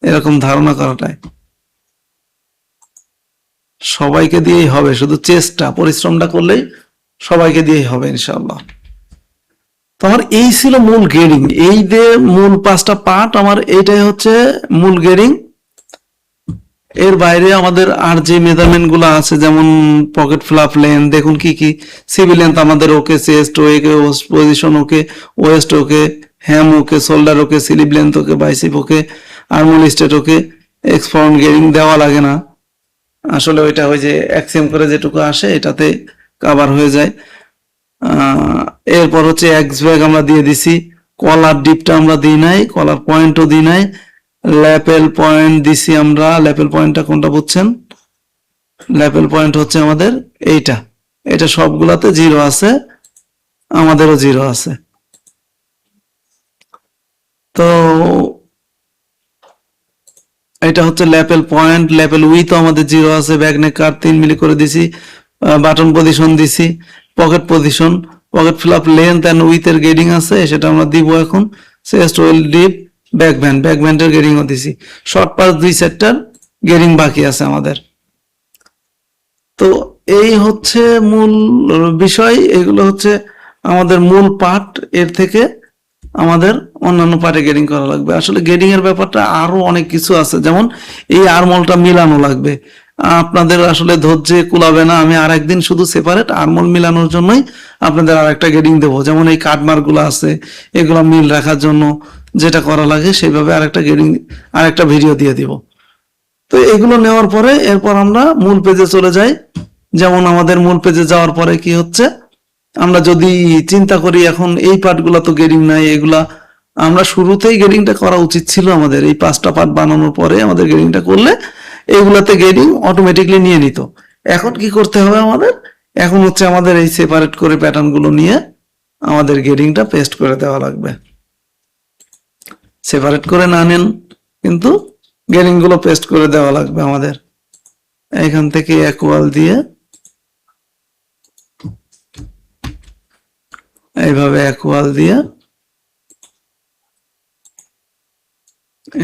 এরকম ধারণা করাটাই। সবাইকে দিয়েই হবে, শুধু চেষ্টা পরিশ্রমটা করলেই সবাইকে দিয়েই হবে ইনশাআল্লাহ। তো আমার এই ছিল মূল গ্রেডিং, এই যে মূল 5টা পার্ট আমার, এইটাই হচ্ছে মূল গ্রেডিং। এর বাইরে আমাদের আর যে মেজারমেন্ট গুলো আছে, যেমন পকেট ফ্লাপ লেন্থ, দেখুন কি কি, সিবি লেন্থ আমাদের ওকে, চেস্ট ওকে, পজিশন ওকে, ওয়েস্ট ওকে, হ্যাম ওকে, শোল্ডার ওকে, স্লিপ লেন্থ ওকে, বাইসিপ ওকে, আর্মহোল স্টেট ওকে, এক্সপাউন্ড গ্রেডিং দেওয়া লাগে না, আসলে ওইটা ওই যে এক্সএম করে যেটুকু আসে এটাতে কভার হয়ে যায়। এরপর হচ্ছে এক্স ব্যাগ আমরা দিয়ে দিছি, কলার ডিপটা আমরা দিই নাই, কলার পয়েন্টও দিই নাই, ল্যাপেল পয়েন্ট দিছি আমরা। ল্যাপেল পয়েন্টটা কোনটা বুঝছেন? ল্যাপেল পয়েন্ট হচ্ছে আমাদের এইটা, এটা সবগুলাতে 0 আছে, আমাদেরও 0 আছে। তো এটা হচ্ছে ল্যাপেল পয়েন্ট। ল্যাপেল উইথও আমাদের 0 আছে, ব্যাক নেক কাট 3 মিলি করে দিছি, বাটন পজিশন দিছি, pocket position, pocket flap length and উইথের গ্রেডিং আছে, সেটা আমরা দিব এখন। চেস্ট ওয়েল ডিপ, ব্যাক ব্যান্ডের গ্রেডিংও দিছি। শর্ট পাস 2 সেটটার গ্রেডিং বাকি আছে আমাদের। তো এই হচ্ছে মূল বিষয়, এগুলো হচ্ছে আমাদের মূল পার্ট। এর থেকে আমাদের অন্যান্য পার্টে গ্রেডিং করা লাগবে। আসলে গ্রেডিং এর ব্যাপারটা আরো অনেক কিছু আছে, যেমন এই আর্মলটা মিলানো লাগবে। আপনাদের আসলে ধৈর্যে কুলাবে না, আমি আর একদিন শুধু সেপারেট আর্মল মিলানোর জন্যই আপনাদের আর একটা গ্রেডিং দেবো। যেমন এই কাটমার্ক গুলো আছে, এগুলো মিল রাখার জন্য যেটা করা লাগে সেইভাবে আরেকটা গ্রেডিং, আরেকটা ভিডিও দিয়ে দিব। তো এগুলো নেওয়ার পরে এরপর আমরা মূল পেজে চলে যাই। যেমন আমাদের মূল পেজে যাওয়ার পরে কি হচ্ছে, আমরা যদি চিন্তা করি এখন এই পার্টগুলো তো গ্রেডিং নাই, এগুলা আমরা শুরুতেই গ্রেডিংটা করা উচিত ছিল আমাদের। এই 5টা পার্ট বানানোর পরে আমাদের গ্রেডিংটা করলে এইগুলাতে গ্রেডিং অটোমেটিকলি নিয়ে নিত। এখন কি করতে হবে আমাদের, এখন হচ্ছে আমাদের এই সেপারেট করে প্যাটার্ন গুলো নিয়ে আমাদের গ্রেডিংটা পেস্ট করে দেওয়া লাগবে। সেপারেট করে না নেন কিন্তু গ্রেডিং গুলো পেস্ট করে দেওয়া লাগবে আমাদের। এখান থেকে ইকুয়াল দিয়ে এইভাবে ইকুয়াল দিয়ে,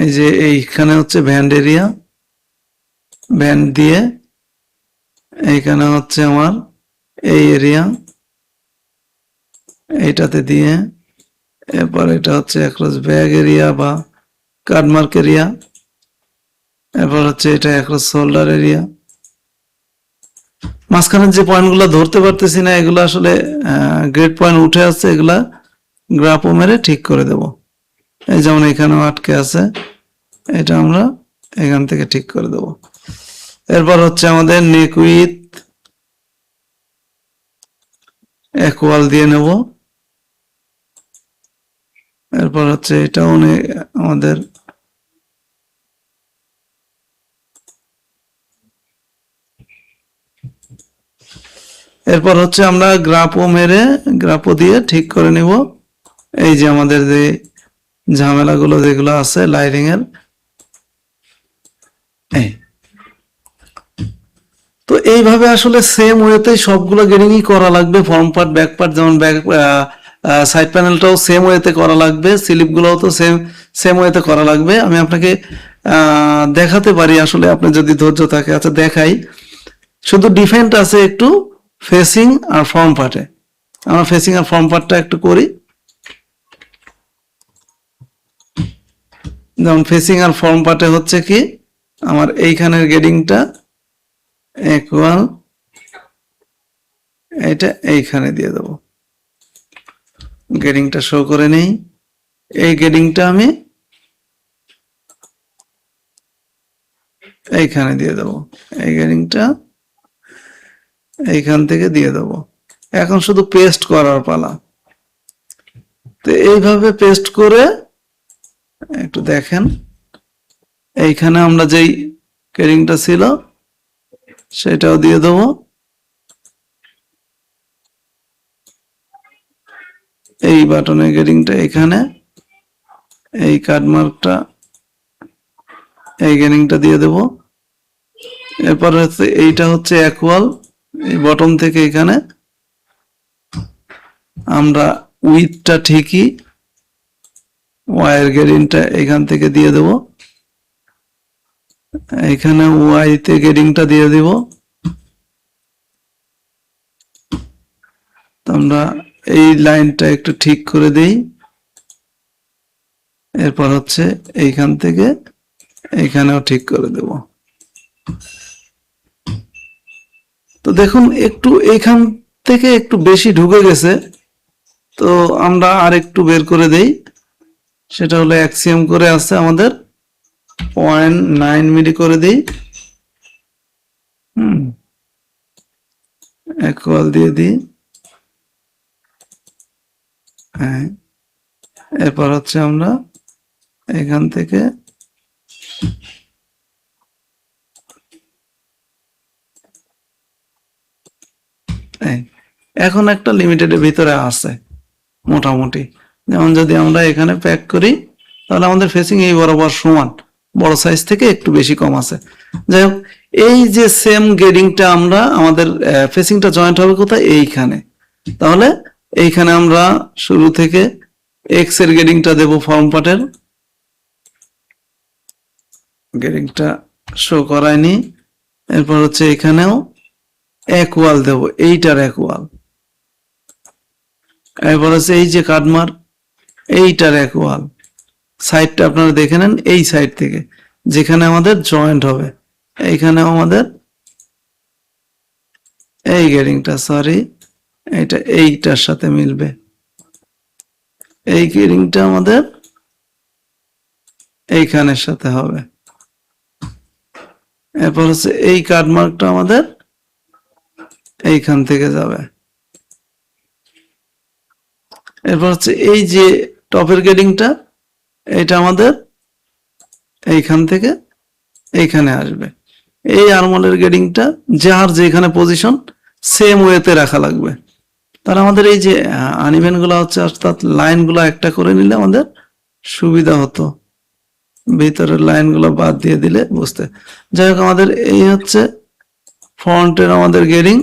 এই যে এইখানে হচ্ছে ব্যান্ড এরিয়া, ব্যান্ড দিয়ে এইখানে হচ্ছে আমার এই এরিয়া, এইটাতে দিয়ে এরপর এটা হচ্ছে অ্যাক্রস ব্যাগ এরিয়া বা কাটমার্ক এরিয়া। এরপর হচ্ছে এটা অ্যাক্রস শোল্ডার এরিয়া। মাঝখানের যে পয়েন্টগুলো ধরতে পারতেছি না, এগুলো আসলে গ্রেড পয়েন্ট উঠে আসছে, এগুলা গ্রাফও মেরে ঠিক করে দেব। এই যেমন এখানেও আটকে আছে, এটা আমরা এখান থেকে ঠিক করে দেব। এরপর হচ্ছে আমাদের নেক উইথ ইকুয়াল দিয়ে নেব। এরপর হচ্ছে এটাও আমাদের এরপর হচ্ছে আমরা গ্রাফও মেরে গ্রাফও দিয়ে ঠিক করে নিব। এই যে আমাদের যে ঝামেলাগুলো যেগুলো আছে লাইটিং এর, তো এইভাবে আসলে সেম ওয়েতে সবগুলো গেটিংই করা লাগবে। ফর্ম পার্ট, ব্যাক পার্ট, যেমন ব্যাক সাইড প্যানেলটাও সেম ওয়েতে করা লাগবে, স্লিপগুলোও তো সেম সেম ওয়েতে করা লাগবে। আমি আপনাকে দেখাতে পারি আসলে, আপনার যদি ধৈর্য থাকে। আচ্ছা দেখাই, শুধু ডিফারেন্ট আছে একটু ফেসিং আর ফর্ম পার্টে। আমরা ফেসিং আর ফর্ম পার্টটা একটু করি। যেমন ফেসিং আর ফর্ম পার্টে হচ্ছে কি, আমার এইখানের গেটিংটা ইকুয়াল, এটা এইখানে দিয়ে দেবো। গেটিংটা শো করে নেই। এই গেটিংটা আমি এইখানে দিয়ে দেবো, এই গেটিংটা এইখান থেকে দিয়ে দেবো। এখন শুধু পেস্ট করার পালা। তো এইভাবে পেস্ট করে একটু দেখেন, এইখানে আমরা যেই গেটিংটা ছিল সেটাও দিয়ে দেবো। এই বাটনের গেটিংটা এখানে, এই কাটমার্কটা, এই গেটিংটা দিয়ে দেব। এরপর হচ্ছে এইটা হচ্ছে ইকুয়াল, এই বটম থেকে এখানে আমরা উইথটা ঠিকই ওয়াইয়ের গেটিংটা এখান থেকে দিয়ে দেব। এখানে ওয়াইতে গেটিংটা দিয়ে দিব। আমরা এই লাইনটা একটু ঠিক করে দেই। এরপর হচ্ছে এইখান থেকে এইখানেও ঠিক করে দেব। তো দেখুন একটু এইখান থেকে একটু বেশি ঢুকে গেছে, তো আমরা আর একটু বের করে দেই। সেটা হলো অ্যাক্সিয়াম করে আছে আমাদের 0.9 মিলি করে দেই। ইকুয়াল দিয়ে দিই। হ্যাঁ, এরপর হচ্ছে আমরা এখান থেকে এখন একটা লিমিটেডের ভিতরে আছে মোটামুটি। যেমন যদি আমরা এখানে প্যাক করি, তাহলে আমাদের ফেসিং এই বরাবর সমান, বড় সাইজ থেকে একটু বেশি কম আছে। যাই হোক, এই যে সেম গেডিংটা আমরা, আমাদের ফেসিংটা জয়েন্ট হবে কোথায়, এইখানে। তাহলে এইখানে আমরা শুরু থেকে এক্স এর গেডিংটা দেব, ফর্ম পার্টের গেডিংটা শো করায়নি। এরপর হচ্ছে এখানেও ইকুয়াল দেব, এইটার ইকুয়াল। এরপর হচ্ছে এই যে কাটমার্ক, এইটার ইকুয়াল। সাইডটা আপনারা দেখে নেন, এই সাইড থেকে যেখানে আমাদের জয়েন্ট হবে, এইখানে আমাদের এই গেডিংটা, সরি, এটা এইটার সাথে মিলবে। এই গেডিংটা আমাদের এইখানের সাথে হবে। এরপর হচ্ছে এই কাটমার্কটা আমাদের এইখান থেকে যাবে। এরপর হচ্ছে এই যে টপের গেডিংটা, এটা আমাদের এইখান থেকে এইখানে আসবে। এই আর্মলের গেডিংটা যার যেখানে পজিশন সেম ওয়েতে রাখা লাগবে। তার আমাদের এই যে আনইভেন গুলা হচ্ছে, অর্থাৎ লাইন গুলা একটা করে নিলে আমাদের সুবিধা হতো, ভিতরের লাইন গুলো বাদ দিয়ে দিলে বুঝতে। যাই হোক, আমাদের এই হচ্ছে ফ্রন্টের আমাদের গেডিং।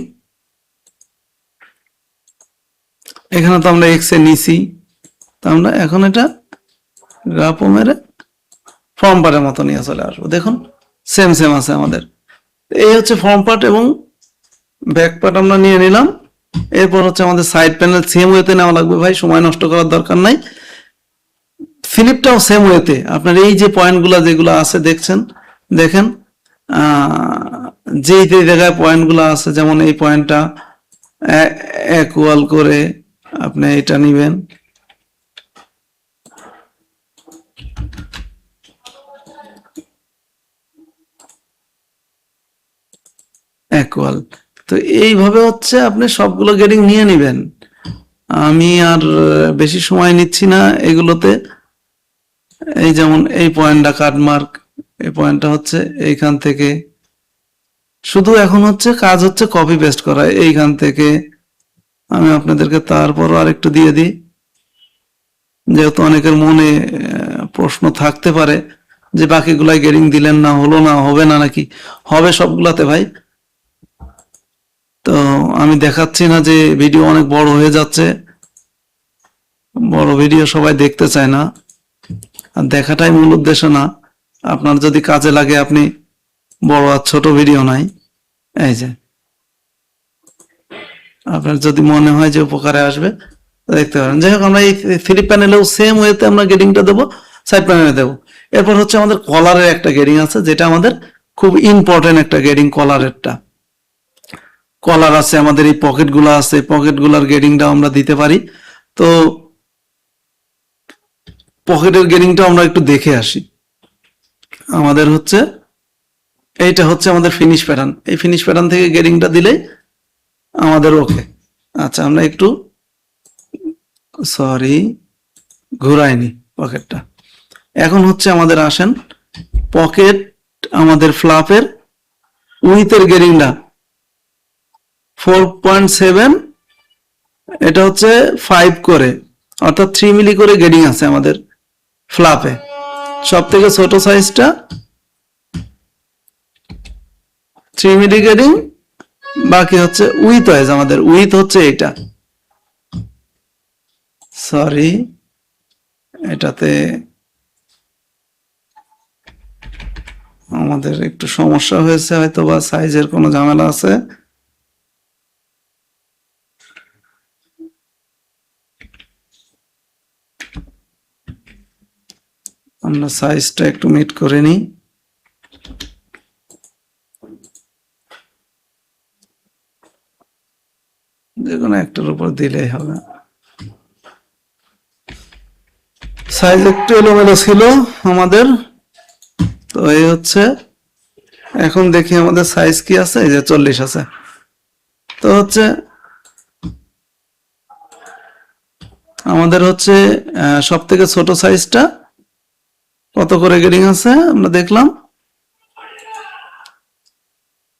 এখানে তো আমরা এক্স এ নিছি, তো আমরা এখন এটা গ্রাফও মেরে ফর্ম পার্টের মতো নিয়ে চলে আসবো। দেখুন সেম সেম আছে আমাদের। এই হচ্ছে ফর্ম পার্ট এবং ব্যাক পার্ট আমরা নিয়ে নিলাম। এরপর হচ্ছে আমাদের সাইড প্যানেল সেম ওয়েতে নেওয়া লাগবে ভাই, সময় নষ্ট করার দরকার নাই। স্লিপটাও সেম ওয়েতে আপনার এই যে পয়েন্টগুলো যেগুলো আছে দেখছেন, দেখেন যেই যে জায়গায় পয়েন্টগুলো আছে, যেমন এই পয়েন্টটা ইকুয়াল করে আপনি এটা নিবেন, ইকুয়াল। তো এইভাবে হচ্ছে আপনি সবগুলো গেটিং নিয়ে নিবেন। আমি আর বেশি সময় নিচ্ছি না এগুলোতে। এই যেমন এই পয়েন্টটা কাটমার্ক, এই পয়েন্টটা হচ্ছে এইখান থেকে, শুধু এখন হচ্ছে কাজ হচ্ছে কপি পেস্ট করা এইখান থেকে। আমি আপনাদেরকে তারপরও আরেকটু দিয়ে দিই, যেহেতু অনেকের মনে প্রশ্ন থাকতে পারে যে বাকিগুলাই গেটিং দিলেন না, হলো না, হবে না নাকি? হবে সবগুলাতে ভাই। তো আমি দেখাচ্ছি না যে ভিডিও অনেক বড় হয়ে যাচ্ছে, বড় ভিডিও সবাই দেখতে চায় না, আর দেখাটাই মূল উদ্দেশ্য না। আপনার যদি কাজে লাগে আপনি বড় আর ছোট ভিডিও নাই, এই যে আপনার যদি মনে হয় যে উপকারে আসবে দেখতে পারেন। যাই হোক, আমরা এই থ্রি প্যানেলেও সেম ওয়েতে আমরা গেটিংটা দেবো, সাইড প্যানেলে দেবো। এরপর হচ্ছে আমাদের কলারের একটা গেটিং আছে, যেটা আমাদের খুব ইম্পর্টেন্ট একটা গেটিং। কলারেরটা কলার আছে, আমাদের এই পকেটগুলো আছে, পকেটগুলোর গেটিংটা আমরা দিতে পারি। তো পকেটের গেটিংটা আমরা একটু দেখে আসি। আমাদের হচ্ছে এইটা হচ্ছে আমাদের ফিনিশ প্যাটার্ন, এই ফিনিশ প্যাটার্ন থেকে গেটিংটা দিলেই আমাদের ওকে। আচ্ছা, আমরা একটু সরি ঘুরাইনি পকেটটা। এখন হচ্ছে আমাদের আসেন পকেট, আমাদের ফ্লাপের উইথের গেটিংটা 4.7, এটা হচ্ছে 5 করে, অর্থাৎ 3 মিলি করে গেটিং আছে আমাদের ফ্লাপে। সব থেকে ছোট সাইজটা 3 মিলি গেটিং, বাকি হচ্ছে উইথ ওয়াইজ। আমাদের উইথ হচ্ছে এটা, সরি এটাতে আমাদের একটু সমস্যা হয়েছে, হয়তো বা সাইজের কোনো ঝামেলা আছে। আমরা সাইজটা একটু মিট করে নিই। যে কোনো একটার উপর দিলেই হবে। সাইজ একটু এলোমেলো ছিল আমাদের, তো এই হচ্ছে। এখন দেখি আমাদের সাইজ কি আছে, এই যে 40 আছে। তো হচ্ছে আমাদের হচ্ছে সব থেকে ছোট সাইজটা কত করে গেটিং আছে আমরা দেখলাম,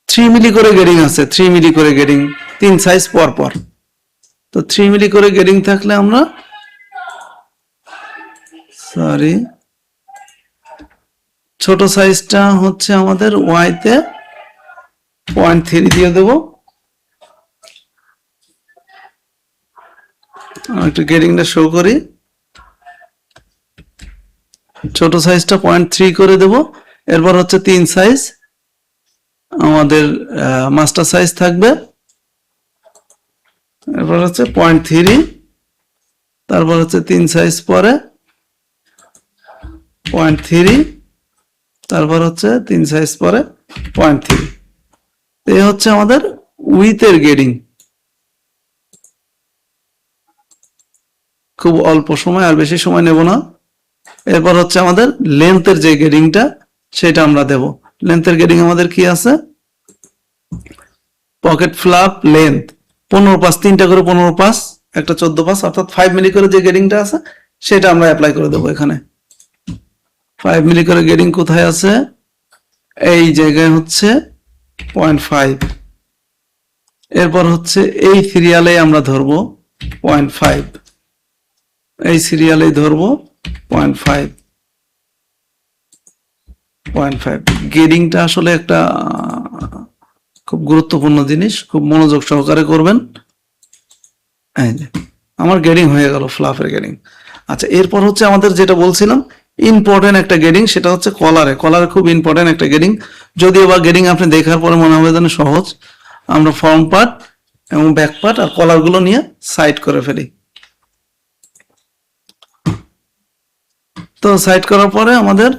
3 মিলি করে গেটিং আছে। 3 মিলি করে গেটিং 3 সাইজ পর পর। তো 3 মিলি করে গেটিং থাকলে আমরা সরি ছোট সাইজটা হচ্ছে আমাদের ওয়াইতে 0.3 দিয়ে দেবো। একটু গেটিংটা শো করি, ছোট সাইজটা 0.3 করে দেব। এরপর হচ্ছে 3 সাইজ আমাদের মাস্টার সাইজ থাকবে, এরপর হচ্ছে 0.3, তারপর হচ্ছে 3 সাইজ পরে 0.3, তারপর হচ্ছে 3 সাইজ পরে 0.3। এই হচ্ছে আমাদের উইথের গেটিং। খুব অল্প সময়, আর বেশি সময় নেব না। এরপর হচ্ছে আমাদের লেন্থের যে গেটিংটা সেটা আমরা দেব। লেন্থের গেটিং আমাদের কি আছে, পকেট ফ্লাপ লেন্থ 15 পাস, 3টা করে 15 পাস, একটা 14 পাস, অর্থাৎ 5 মিলি করে যে গেটিংটা আছে সেটা আমরা অ্যাপ্লাই করে দেবো এখানে। 5 মিলি করে গেটিং কোথায় আছে, এই জায়গায় হচ্ছে 0.5। এরপর হচ্ছে এই সিরিয়ালে আমরা ধরবো 0.5, এই সিরিয়ালে ধরবো 0.5। গেটিংটা আসলে একটা খুব গুরুত্বপূর্ণ জিনিস, খুব মনোযোগ সহকারে করবেন। এই যে আমার গেটিং হয়ে গেল, ফ্লাফের গেটিং। আচ্ছা, এরপর হচ্ছে আমাদের যেটা বলছিলাম ইম্পর্টেন্ট একটা গেটিং, সেটা হচ্ছে কলারে। কলারে খুব ইম্পর্টেন্ট একটা গেটিং, যদিও বা গেটিং আপনি দেখার পরে মনে হবে যেন সহজ। আমরা ফ্রন্ট পার্ট এবং ব্যাক পার্ট আর কলারগুলো নিয়ে সাইড করে ফেলি। তো সাইড করার পরে আমাদের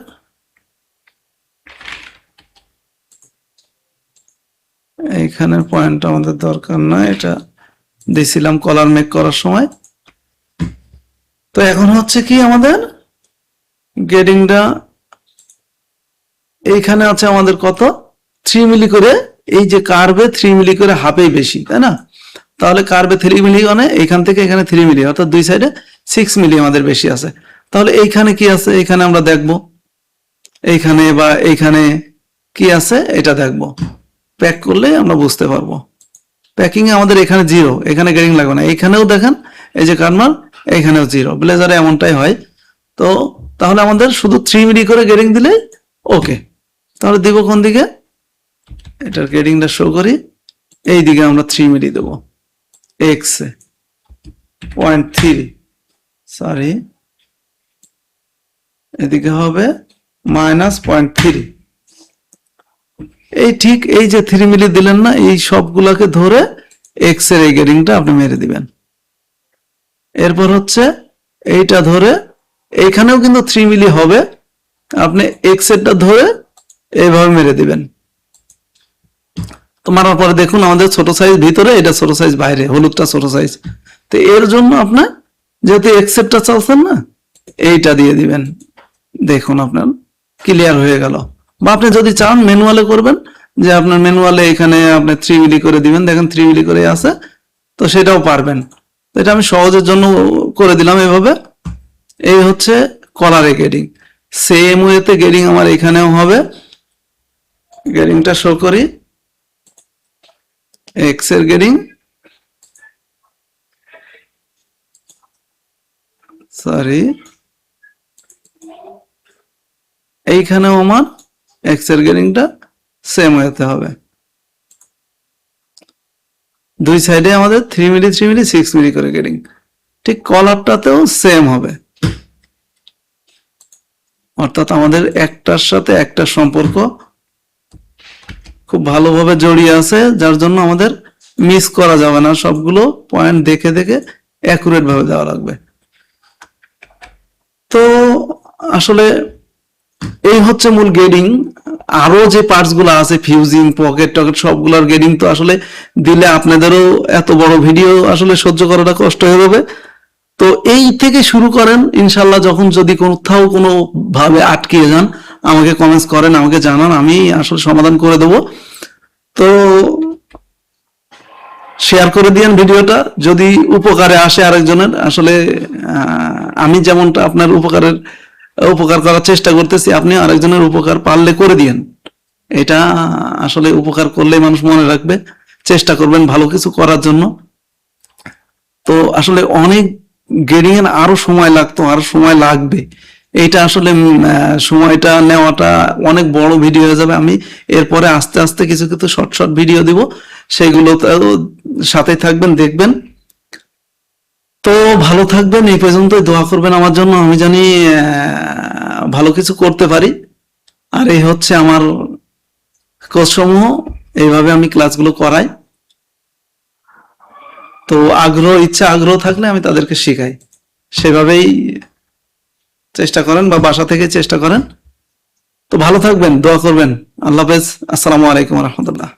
এইখানের পয়েন্ট আমাদের দরকার নয়, এটা দিছিলাম কলার মেক করার সময়। তো এখন হচ্ছে কি আমাদের গেডিংটা এইখানে আছে আমাদের কত 3 মিলি করে, এই যে কার্ভে 3 মিলি করে হাফেই বেশি, তাই না? তাহলে কার্ভে 3 মিলি মানে এইখান থেকে এখানে 3 মিলি, অর্থাৎ দুই সাইডে 6 মিলি আমাদের বেশি আছে। তাহলে এইখানে কি আছে এইখানে আমরা দেখব, এইখানে বা এইখানে কি আছে এটা দেখব, প্যাক করলে আমরা বুঝতে পারবো। প্যাকিং এ আমাদের এখানে 0, এখানে গেডিং লাগবে না। এখানেও দেখেন এই যে কারমার, এখানেও 0, ব্লেজারে এমনটাই হয়। তো তাহলে আমাদের শুধু 3 মিলি করে গেডিং দিলে ওকে। তাহলে দিব কোন দিকে, এটার গেডিংটা শো করি, এই দিকে আমরা 3 মিলি দেবো, এক্স 0.3, সরি এদিকে হবে -0.3। এই ঠিক এই যে 3 মিলি দিলেন না, এই সবগুলাকে ধরে এক্স এর এই গেডিংটা আপনি মেরে দিবেন। এরপর হচ্ছে এইটা ধরে, এইখানেও কিন্তু 3 মিলি হবে, আপনি এক্স এরটা ধরে এইভাবে মেরে দিবেন। তো মারার পরে দেখুন আমাদের ছোট সাইজ ভিতরে, এটা ছোট সাইজ বাইরে, হলুদটা ছোট সাইজ। তো এর জন্য আপনার যেহেতু এক্সেপটা চালছেন না, এইটা দিয়ে দিবেন, দেখুন আপনার ক্লিয়ার হয়ে গেল। বা আপনি যদি চান ম্যানুয়ালে করবেন, যে আপনার ম্যানুয়ালে এখানে আপনি 3 মিলি করে দিবেন, দেখেন 3 মিলি করে আছে, তো সেটাও পারবেন। এটা আমি সহজের জন্য করে দিলাম এভাবে। এই হচ্ছে কলারে গেডিং। সেম ওয়েতে গেডিং আমার এখানেও হবে। গেডিংটা শো করি, এক্স এর গেডিং, সরি এইখানেও আমার এক্স এর গেডিংটা সেম হতে হবে। দুই সাইডে আমাদের 3 মিলি 3 মিলি 6 মিলি করে গেডিং। ঠিক কলারটাতেও সেম হবে, অর্থাৎ আমাদের একটার সাথে একটা সম্পর্ক খুব ভালোভাবে জড়িয়ে আছে, যার জন্য আমাদের মিস করা যাবে না, সবগুলো পয়েন্ট দেখে দেখে অ্যাকুরেট ভাবে দেওয়া লাগবে। তো আসলে এই হচ্ছে মূল গেডিং। আরো যে পার্টস গুলো আছে, ফিউজিং, পকেট টকেট, সবগুলোর গেডিং তো আসলে দিলে আপনাদেরও এত বড় ভিডিও আসলে সহ্য করাটা কষ্ট হয়ে যাবে। তো এই থেকে শুরু করেন, ইনশাল্লাহ যখন যদি কোথাও কোনো ভাবে আটকে যান আমাকে কমেন্টস করেন, আমাকে জানান, আমি আসলে সমাধান করে দেব। তো শেয়ার করে দিয়েন ভিডিওটা, যদি উপকারে আসে আরেকজনের। আসলে আমি যেমনটা আপনার উপকার করার চেষ্টা করতেছি, আপনি আরেকজনের উপকার পারলে করে দিয়েন। এটা আসলে উপকার করলে মানুষ মনে রাখবে, চেষ্টা করবেন ভালো কিছু করার জন্য। তো আসলে অনেক গেডিং এর আরো সময় লাগতো, আরো সময় লাগবে। এইটা আসলে সময়টা নেওয়াটা অনেক বড় ভিডিও হয়ে যাবে। আমি এরপরে আস্তে আস্তে কিছু কিছু শর্ট শর্ট ভিডিও দিব, সেগুলো সাথে থাকবেন, দেখবেন। তো ভালো থাকবেন, এই পর্যন্তই দোয়া করবেন আমার জন্য, আমি জানি ভালো কিছু করতে পারি। আর এই হচ্ছে আমার কোর্স সমূহ, এইভাবে আমি ক্লাসগুলো করাই। তো আগ্রহ থাকলে আমি তাদেরকে শেখাই, সেভাবেই চেষ্টা করেন বা বাসা থেকে চেষ্টা করেন। তো ভালো থাকবেন, দোয়া করবেন। আল্লাহ হাফেজ, আসসালামু আলাইকুম রহমতুল্লাহ।